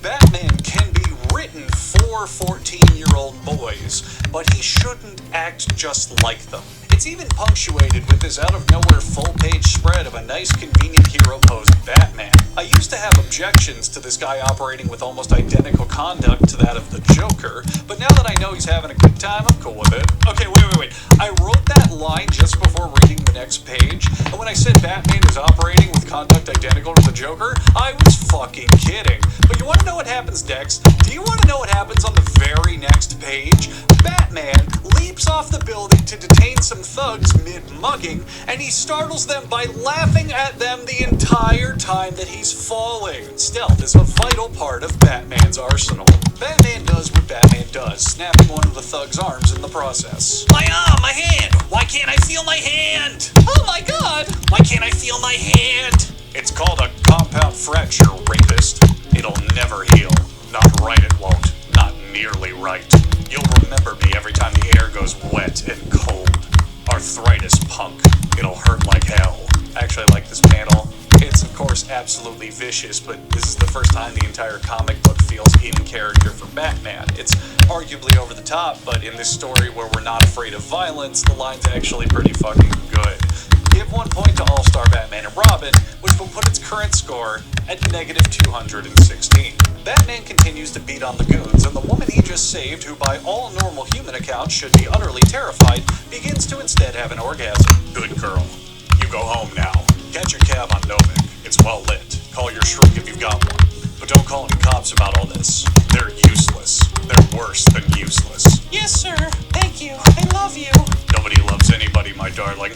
Batman can be written for 14-year-old boys, but he shouldn't act just like them. It's even punctuated with this out-of-nowhere full-page spread of a nice, convenient hero posed Batman. I used to have objections to this guy operating with almost identical conduct to that of the Joker, but now that I know he's having a good time, I'm cool with it. Okay, wait. I wrote that line just before reading the next page, and when I said Batman is operating with conduct identical to the Joker, I was fucking kidding. But you want to know what happens next? Do you want to know what happens on the very next page? Batman leaps off the building to detain some thugs mid-mugging, and he startles them by laughing at them the entire time that he's falling. Stealth is a vital part of Batman's arsenal. Batman does what Batman does, snapping one of the thug's arms in the process. My arm, my hand! Why can't I feel my hand? Oh my god! Why can't I feel my hand? It's called a compound fracture, rapist. It'll never heal. Not right it won't. Not nearly right. You'll remember me every time the air goes wet and cold. Arthritis, punk. It'll hurt like hell. Actually, I like this panel. It's, of course, absolutely vicious, but this is the first time the entire comic book feels in character for Batman. It's arguably over the top, but in this story where we're not afraid of violence, the line's actually pretty fucking good. Give 1 point to All-Star Batman and Robin, which will put its current score at negative 216. Batman continues to beat on the goons, and the woman he just saved, who by all normal human accounts should be utterly terrified, begins to instead have an orgasm. Good girl. You go home now. Catch your cab on Novik. It's well lit. Call your shrink if you've got one. But don't call any cops about all this. They're useless. They're worse than useless. Yes, sir. Thank you. I love you. Nobody loves anybody, my darling.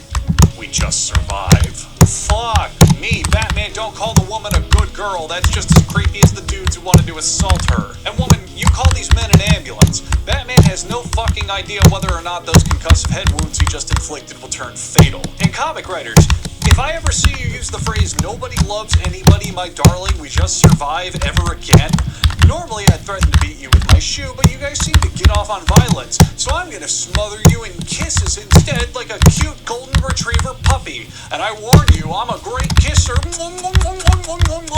We just survive. Fuck me. Batman, don't call the woman a good girl. That's just as creepy as the dudes who wanted to assault her. And woman, you call these men an ambulance. Batman has no fucking idea whether or not those concussive head wounds he just inflicted will turn fatal. And comic writers, if I ever see you use the phrase "nobody loves anybody, my darling, we just survive" ever again, normally I'd threaten to beat you with my shoe, but you guys seem to get off on violence, so I'm gonna smother you in kisses instead like a cute golden retriever puppy. And I warn you, I'm a great kisser.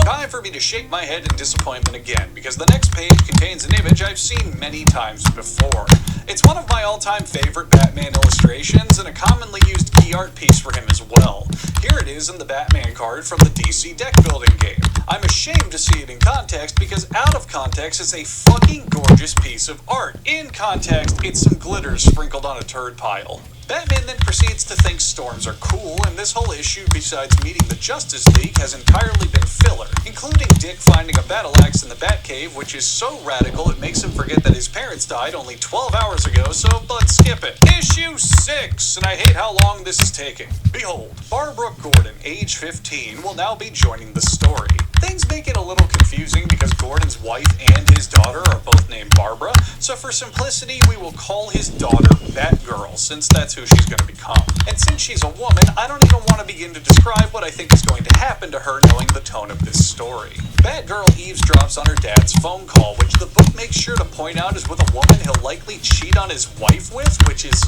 Time for me to shake my head in disappointment again, because the next page contains an image I've seen many times before. It's one of my all-time favorite Batman illustrations, and a commonly used key art piece for him as well. Here it is in the Batman card from the DC deck building game. I'm ashamed to see it in context because out of context it's a fucking gorgeous piece of art. In context, it's some glitter sprinkled on a turd pile. Batman then proceeds to think storms are cool, and this whole issue, besides meeting the Justice League, has entirely been filler, including Dick finding a battle axe in the Batcave, which is so radical it makes him forget that his parents died only 12 hours ago, so let's skip it. Issue 6, and I hate how long this is taking. Behold, Barbara Gordon, age 15, will now be joining the story. Things make it a little confusing because Gordon's wife and his daughter are both named Barbara, so for simplicity we will call his daughter Batgirl, since that's who she's going to become. And since she's a woman, I don't even want to begin to describe what I think is going to happen to her knowing the tone of this story. Batgirl eavesdrops on her dad's phone call, which the book makes sure to point out is with a woman he'll likely cheat on his wife with, which is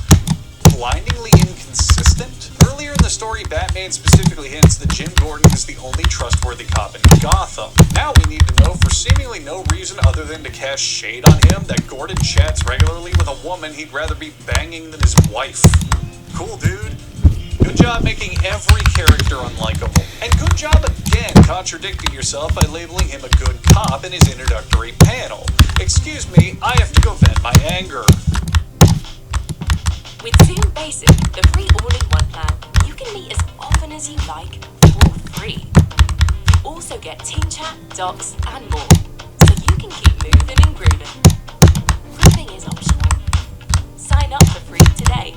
blindingly inconsistent. Earlier in the story, Batman specifically hints that Jim Gordon is the only trustworthy cop in Gotham. Now we need to know, for seemingly no reason other than to cast shade on him, that Gordon chats regularly with a woman he'd rather be banging than his wife. Cool, dude. Good job making every character unlikable. And good job again contradicting yourself by labeling him a good cop in his introductory panel. Excuse me, I have to go vent my anger. With Zoom Basic, the free all-in-one plan, you can meet as often as you like for free. You also get Team Chat, Docs, and more, so you can keep moving and grooving. Grooving is optional. Sign up for free today.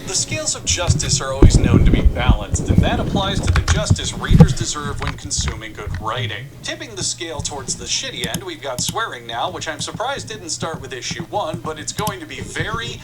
The scales of justice are always known to be balanced, and that applies to the justice readers deserve when consuming good writing. Tipping the scale towards the shitty end, we've got swearing now, which I'm surprised didn't start with issue 1, but it's going to be very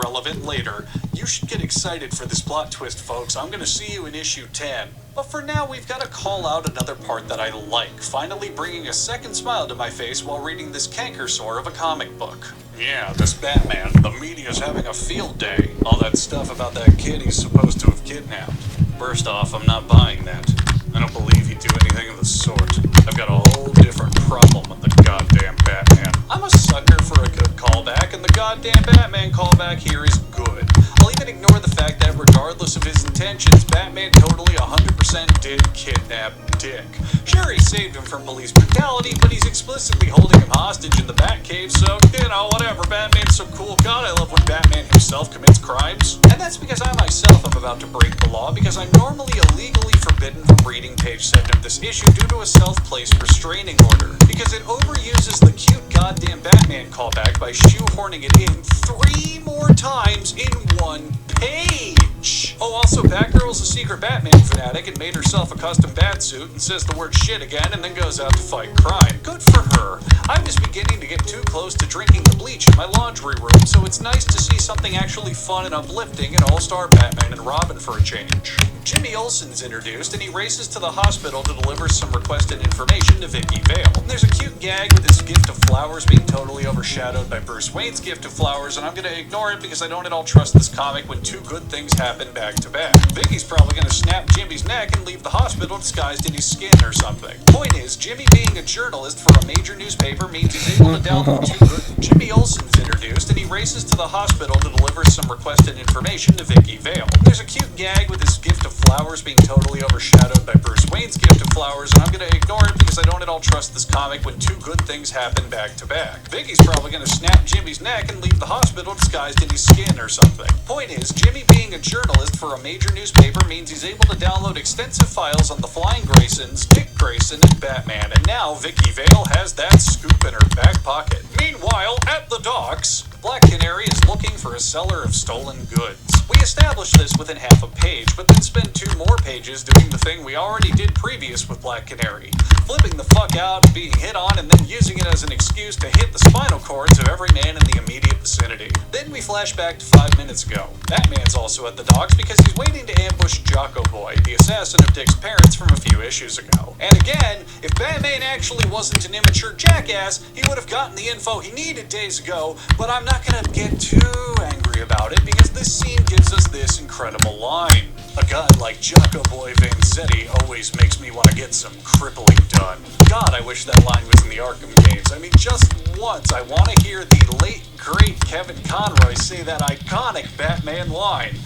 relevant later. You should get excited for this plot twist, folks. I'm gonna see you in issue 10. But for now, we've got to call out another part that I like, finally bringing a second smile to my face while reading this canker sore of a comic book. Yeah, this Batman, the media's having a field day. All that stuff about that kid he's supposed to have kidnapped. First off, I'm not buying that. I don't believe he'd do anything of the sort. I've got a whole different problem with the goddamn Batman. I'm a sucker for a good callback, and the goddamn Batman callback here is good. I'll even ignore the fact that regardless of his intentions, Batman totally 100% did kidnap Dick. Sure, he saved him from police brutality, but he's explicitly holding him hostage in the Batcave, so, you know, whatever. Batman's so cool. God, I love when Batman himself commits crimes. And that's because I myself am about to break the law, because I'm normally illegally forbidden from reading page 7 of this issue due to a self-placed restraining order, because it overuses the cute goddamn Batman callback by shoehorning it in 3 more times in 1 page. Oh, also, Batgirl's a secret Batman fanatic and made herself a custom batsuit and says the word shit again and then goes out to fight crime. Good for her. I was beginning to get too close to drinking the bleach in my laundry room, so it's nice to see something actually fun and uplifting in All-Star Batman and Robin for a change. Jimmy Olsen's introduced, and he races to the hospital to deliver some requested information to Vicky Vale. And there's a cute gag with his gift of flowers being totally overshadowed by Bruce Wayne's gift of flowers, and I'm gonna ignore it because I don't at all trust this comic when 2 good things happen back to back. Vicky's probably gonna snap Jimmy's neck and leave the hospital disguised in his skin or something. Point is, Jimmy being a journalist for a major newspaper means he's able to download 2 good. Jimmy Olsen's introduced, and he races to the hospital to deliver some requested information to Vicky Vale. There's a cute gag with his gift of flowers being totally overshadowed by Bruce Wayne's gift of flowers, and I'm gonna ignore it because I don't at all trust this comic when 2 good things happen back to back. Vicky's probably gonna snap Jimmy's neck and leave the hospital disguised in his skin or something. Point is, Jimmy being a journalist for a major newspaper means he's able to download extensive files on the Flying Graysons, Dick Grayson, and Batman, and now Vicky Vale has that scoop in her back pocket. Meanwhile, at the docks, Black Canary is looking for a seller of stolen goods. We established this within half a page, but then spend 2 more pages doing the thing we already did previous with Black Canary. Flipping the fuck out, being hit on, and then using it as an excuse to hit the spinal cords of every man in the immediate vicinity. Then we flash back to 5 minutes ago. Batman's also at the docks because he's waiting to ambush Jocko Boy, the the assassin of Dick's parents from a few issues ago. And again, if Batman actually wasn't an immature jackass, he would have gotten the info he needed days ago, but I'm not gonna get too angry about it because this scene gives us this incredible line. A guy like Jocko Boy Vanzetti always makes me want to get some crippling done. God, I wish that line was in the Arkham games. I mean, just once, I want to hear the late, great Kevin Conroy say that iconic Batman line.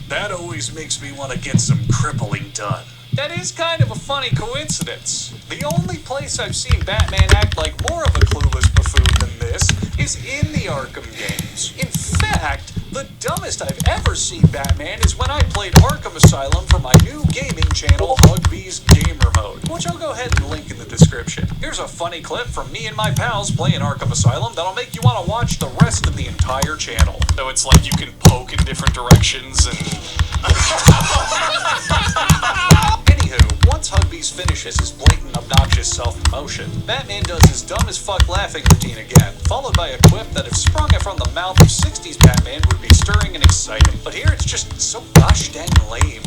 That always makes me want to get some crippling done. That is kind of a funny coincidence. The only place I've seen Batman act like more of a clueless buffoon than this is in the Arkham games. In fact, the dumbest I've ever seen Batman is when I played Arkham Asylum for my new gaming channel, Hugbee's Gamer Mode, which I'll go ahead and link in the description. Here's a funny clip from me and my pals playing Arkham Asylum that'll make you want to watch the rest of the entire channel. So it's like you can poke in different directions and... Anywho, once Hugbee's finishes his blatant, obnoxious self-promotion, Batman does his dumb as fuck laughing routine again, followed by a quip that if sprung from the mouth of 60s Batman would be stirring and exciting. But here it's just so gosh dang lame.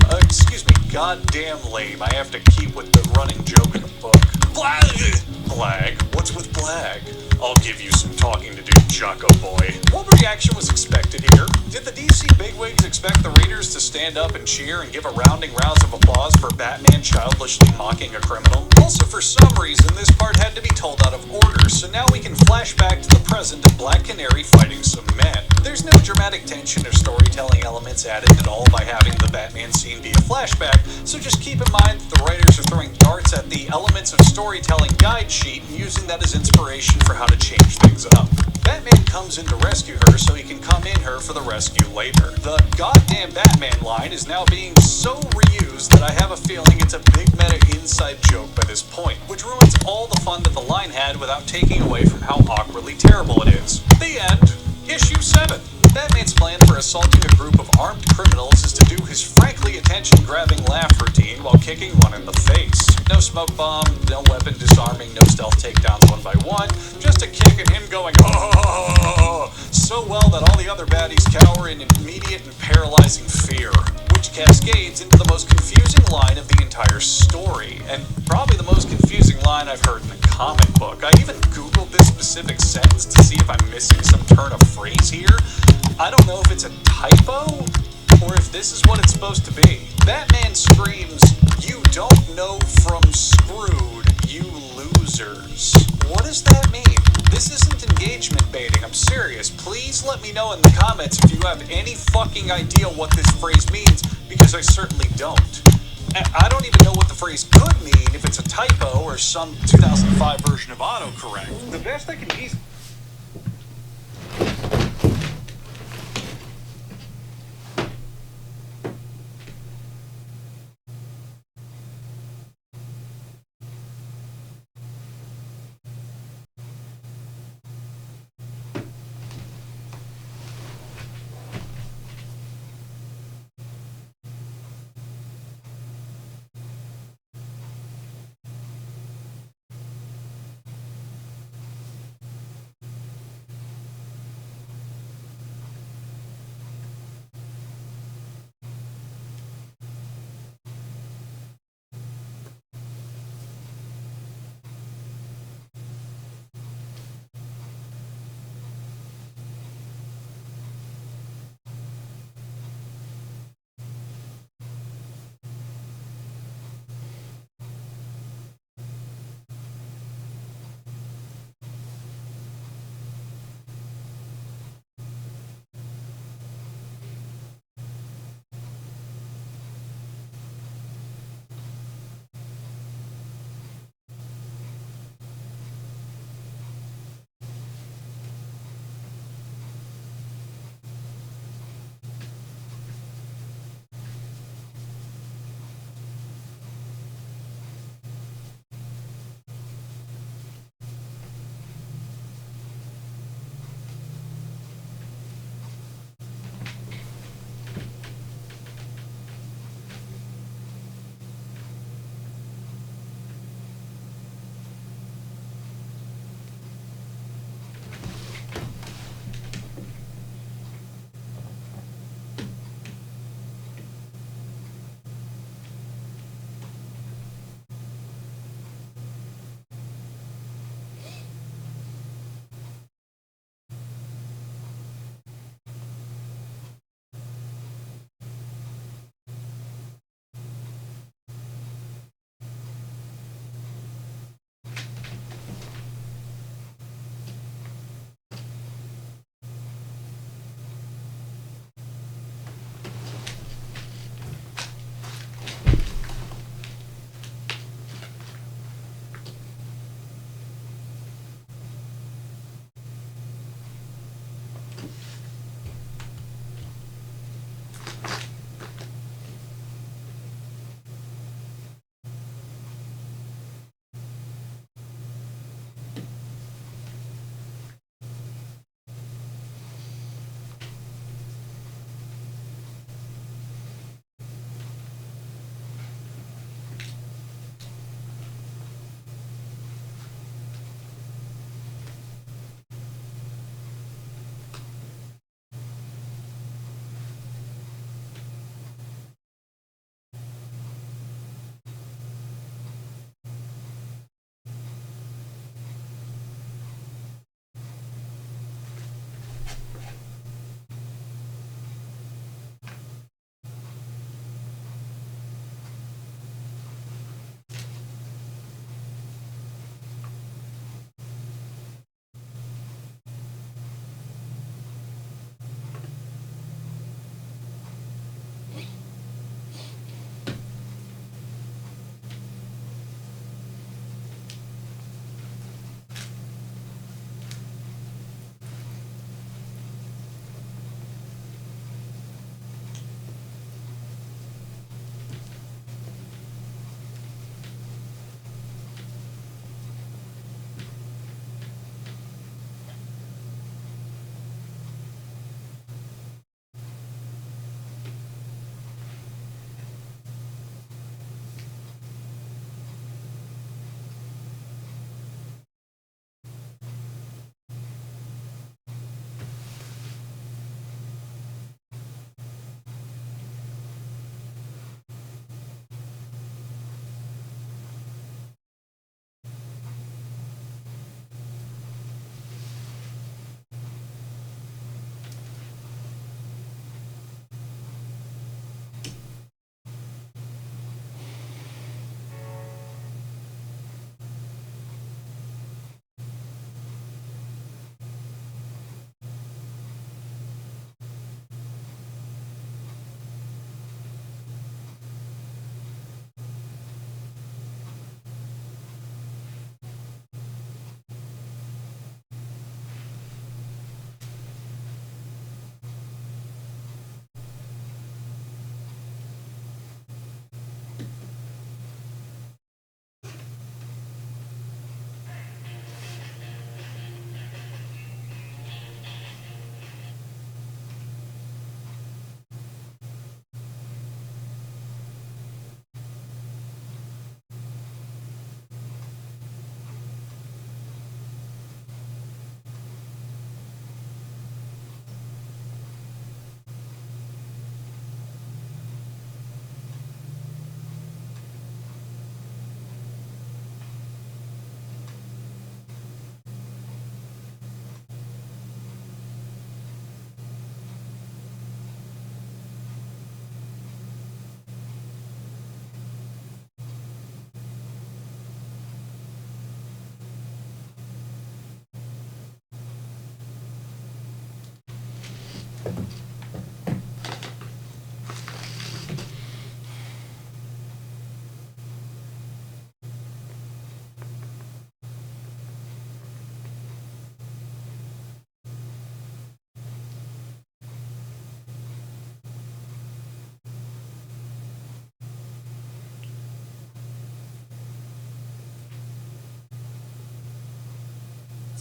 Goddamn lame. I have to keep with the running joke in the book. Blag! Blag? What's with Blag? I'll give you some talking to do, Jocko Boy. What reaction was expected here? Did the DC bigwigs expect the readers to stand up and cheer and give a rounding rouse of applause for Batman childishly mocking a criminal? Also, for some reason, this part had to be told out of order, so now we can flash back to the present of Black Canary fighting some men. There's no dramatic tension or storytelling elements added at all by having the Batman scene be a flashback, so just keep in mind that the writers are throwing darts at the elements of storytelling guide sheet and using that as inspiration for how to change things up. Batman comes in to rescue her so he can come in her for the rescue later. The goddamn Batman line is now being so reused that I have a feeling it's a big meta inside joke by this point, which ruins all the fun that the line had without taking away from how awkwardly terrible it is. The end. Issue 7. Batman's plan for assaulting a group of armed criminals is to do his frankly attention-grabbing laugh routine while kicking one in the face. No smoke bomb, no weapon disarming, no stealth takedowns one by one, just a kick and him going, oh, so well that all the other baddies cower in immediate and paralyzing fear, which cascades into the most confusing line of the entire story, and probably the most confusing line I've heard in a comic book. I even googled this specific sentence to see if I'm missing some turn of phrase here. I don't know if it's a typo, or if this is what it's supposed to be. Batman screams, "You don't know from Screwed, you losers." What does that mean? This isn't engagement baiting, I'm serious. Please let me know in the comments if you have any fucking idea what this phrase means, because I certainly don't. I don't even know what the phrase could mean if it's a typo or some 2005 version of autocorrect. The best I can easily...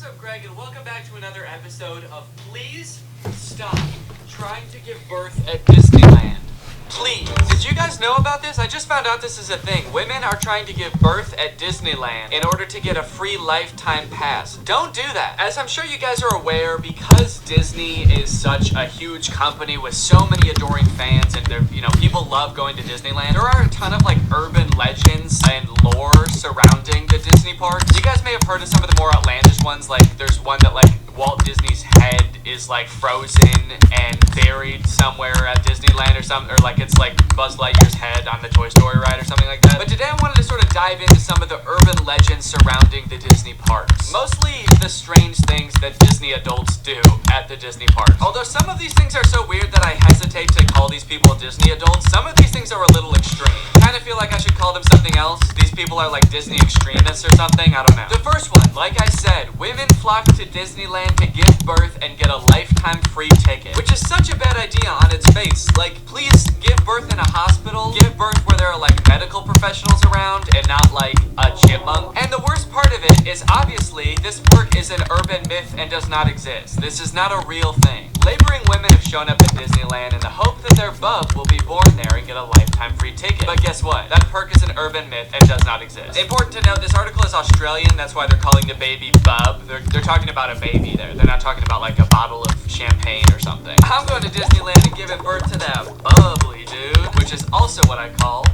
up, Greg, and welcome back to another episode of Please Stop Trying to Give Birth at Disneyland. Please. Did you guys know about this? I just found out this is a thing. Women are trying to give birth at Disneyland in order to get a free lifetime pass. Don't do that. As I'm sure you guys are aware, because Disney is such a huge company with so many adoring fans and people love going to Disneyland, there are a ton of like urban legends and lore surrounding the Disney parks. You guys may have heard of some of the more outlandish ones, like there's one that like Walt Disney's head is like frozen and buried somewhere at Disneyland or something, or like it's like Buzz Lightyear's head on the Toy Story ride or something like that. But today I wanted to sort of dive into some of the urban legends surrounding the Disney parks. Mostly the strange things that Disney adults do at the Disney parks. Although some of these things are so weird that I hesitate to call these people Disney adults, some of these things are a little extreme. Kind of feel like I should call them something else. These people are like Disney extremists or something, I don't know. The first one, like I said, women flock to Disneyland to give birth and get a lifetime free ticket. Which is such a bad idea on its face. Like, please give birth in a hospital, give birth where there are like medical professionals around and not like a chipmunk. And the worst part of it is obviously this park is an urban myth and does not exist. This is not a real thing. Laboring women have shown up at Disneyland in the hope that their bub will be born there and get a lifetime free ticket. But guess what? That park is an urban myth and does not exist. Important to note, this article is Australian, that's why they're calling the baby bub. They're talking about a baby there. They're not talking about like a bottle of champagne or something. I'm going to Disneyland and giving birth to that bubbly dude, which is also what I call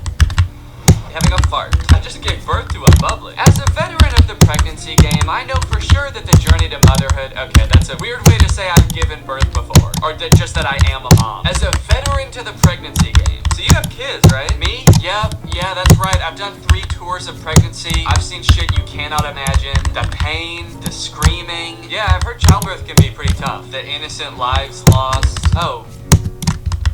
having a fart. I just gave birth to a bubbly. As a veteran of the pregnancy game, I know for sure that the journey to motherhood, okay, that's a weird way to say I've given birth before, or just that I am a mom. As a veteran to the pregnancy game, so you have kids, right? Me? Yeah, that's right. I've done 3 tours of pregnancy. I've seen shit you cannot imagine. The pain, the screaming. Yeah, I've heard childbirth can be pretty tough. The innocent lives lost. Oh.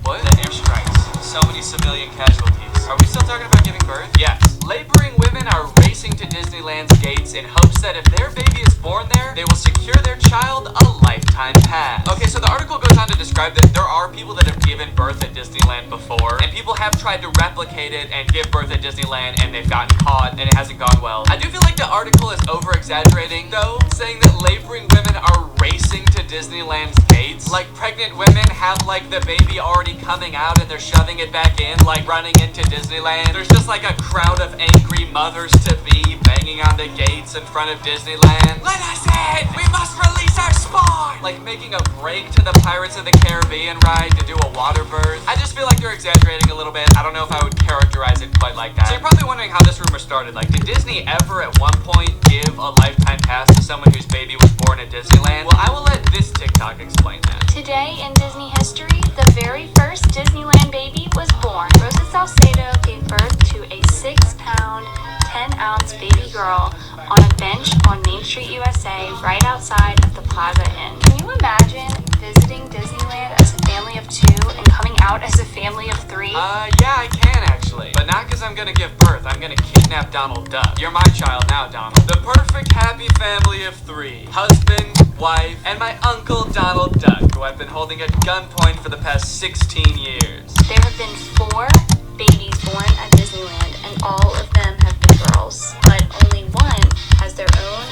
What? The airstrikes. So many civilian casualties. Are we still talking about giving birth? Yes. Laboring women are racing to Disneyland's gates in hopes that if their baby is born there, they will secure their child a lifetime pass. Okay, so the article goes on to describe that there are people that have given birth at Disneyland before, and people have tried to replicate it and give birth at Disneyland, and they've gotten caught, and it hasn't gone well. I do feel like the article is over-exaggerating, though, saying that laboring women are racing to Disneyland's gates. Like, pregnant women have, like, the baby already coming out, and they're shoving it back in, like, running into Disneyland. There's just, like, a crowd of angry mothers-to-be banging on the gates in front of Disneyland. Let us in! We must release our spawn! Like, making a break to the Pirates of the Caribbean ride to do a water birth. I just feel like they're exaggerating a little bit. I don't know if I would characterize it quite like that. So you're probably wondering how this rumor started. Like, did Disney ever at one point give a lifetime pass to someone whose baby was born at Disneyland? Well, I will let this TikTok explain that. Today in Disney history, the very first Disneyland baby was born. Rosa Salcedo gave birth to a 6-pound, 10-ounce baby girl on a bench on Main Street, USA, right outside of the Plaza Inn. Can you imagine visiting Disneyland as a family of 2 and coming out as a family of 3? Yeah, I can actually. But not because I'm gonna give birth. I'm gonna kidnap Donald Duck. You're my child now, Donald. The perfect happy family of 3. Husband, wife, and my uncle Donald Duck, who I've been holding at gunpoint for the past 16 years. There have been 4 babies born at Disneyland, and all of them have been girls. But only one has their own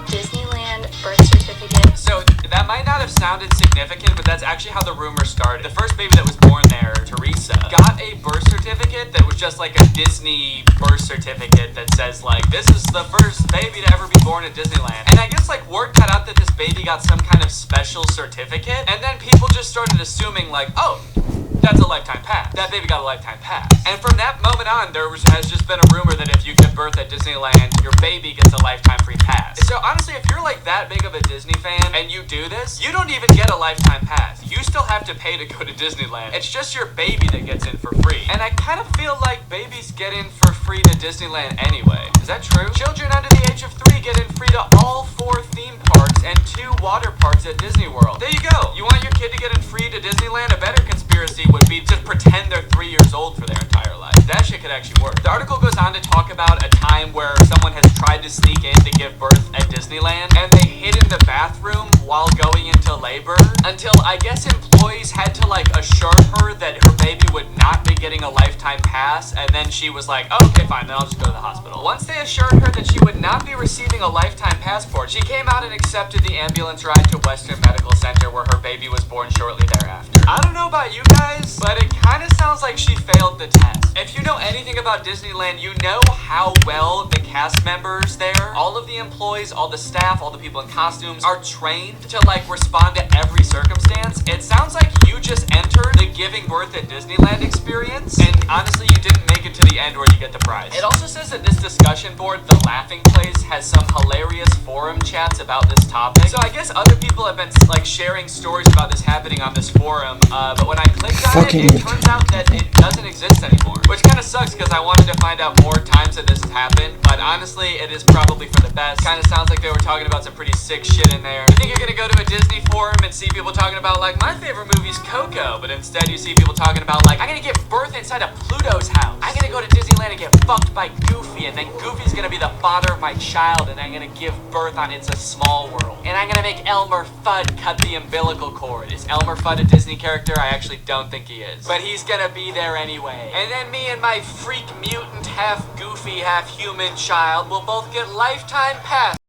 Disneyland birth certificate. So that might not have sounded significant, but that's actually how the rumor started. The first baby that was born there, Teresa, got a birth certificate that was just like a Disney birth certificate that says like, this is the first baby to ever be born at Disneyland. And I guess like word got out that this baby got some kind of special certificate, and then people just started assuming like, oh, that's a lifetime pass. That baby got a lifetime pass. And from that moment on, has just been a rumor that if you give birth at Disneyland, your baby gets a lifetime free pass. So honestly, if you're like that big of a Disney fan and you do this, you don't even get a lifetime pass. You still have to pay to go to Disneyland. It's just your baby that gets in for free. And I kind of feel like babies get in for free to Disneyland anyway. Is that true? Children under the age of 3 get in free to all 4 theme parks and 2 water parks at Disney World. There you go. You want your kid to get in free to Disneyland? A better conspiracy would be just pretend they're 3 years old for their entire life. That shit it could actually work. The article goes on to talk about a time where someone has tried to sneak in to give birth at Disneyland, and they hid in the bathroom while going into labor until I guess employees had to like assure her that her baby would not be getting a lifetime pass, and then she was like, oh, okay, fine, then I'll just go to the hospital. Once they assured her that she would not be receiving a lifetime passport, she came out and accepted the ambulance ride to Western Medical Center where her baby was born shortly thereafter. I don't know about you guys, but it kind of sounds like she failed the test. If you know anything about Disneyland, you know how well the cast members there, all of the employees, all the staff, all the people in costumes are trained to like respond to every circumstance. It sounds like you just entered the giving birth at Disneyland experience, and honestly you didn't make it to the end where you get the prize. It also says that this discussion board, The Laughing Place, has some hilarious forum chats about this topic. So I guess other people have been like sharing stories about this happening on this forum, but when I clicked on it, it turns out that it doesn't exist anymore, which kind of sucks because I wanted to find out more times that this has happened, but honestly it is probably for the best. Kind of sounds like they were talking about some pretty sick shit in there. You think you're gonna go to a Disney forum and see people talking about like, my favorite movie's Coco, but instead you see people talking about like, I'm gonna give birth inside of Pluto's house. I'm gonna go to Disneyland and get fucked by Goofy, and then Goofy's gonna be the father of my child, and I'm gonna give birth on It's a Small World. And I'm gonna make Elmer Fudd cut the umbilical cord. Is Elmer Fudd a Disney character? I actually don't think he is. But he's gonna be there anyway. And then me and my freak mutant, half goofy, half human child will both get lifetime pass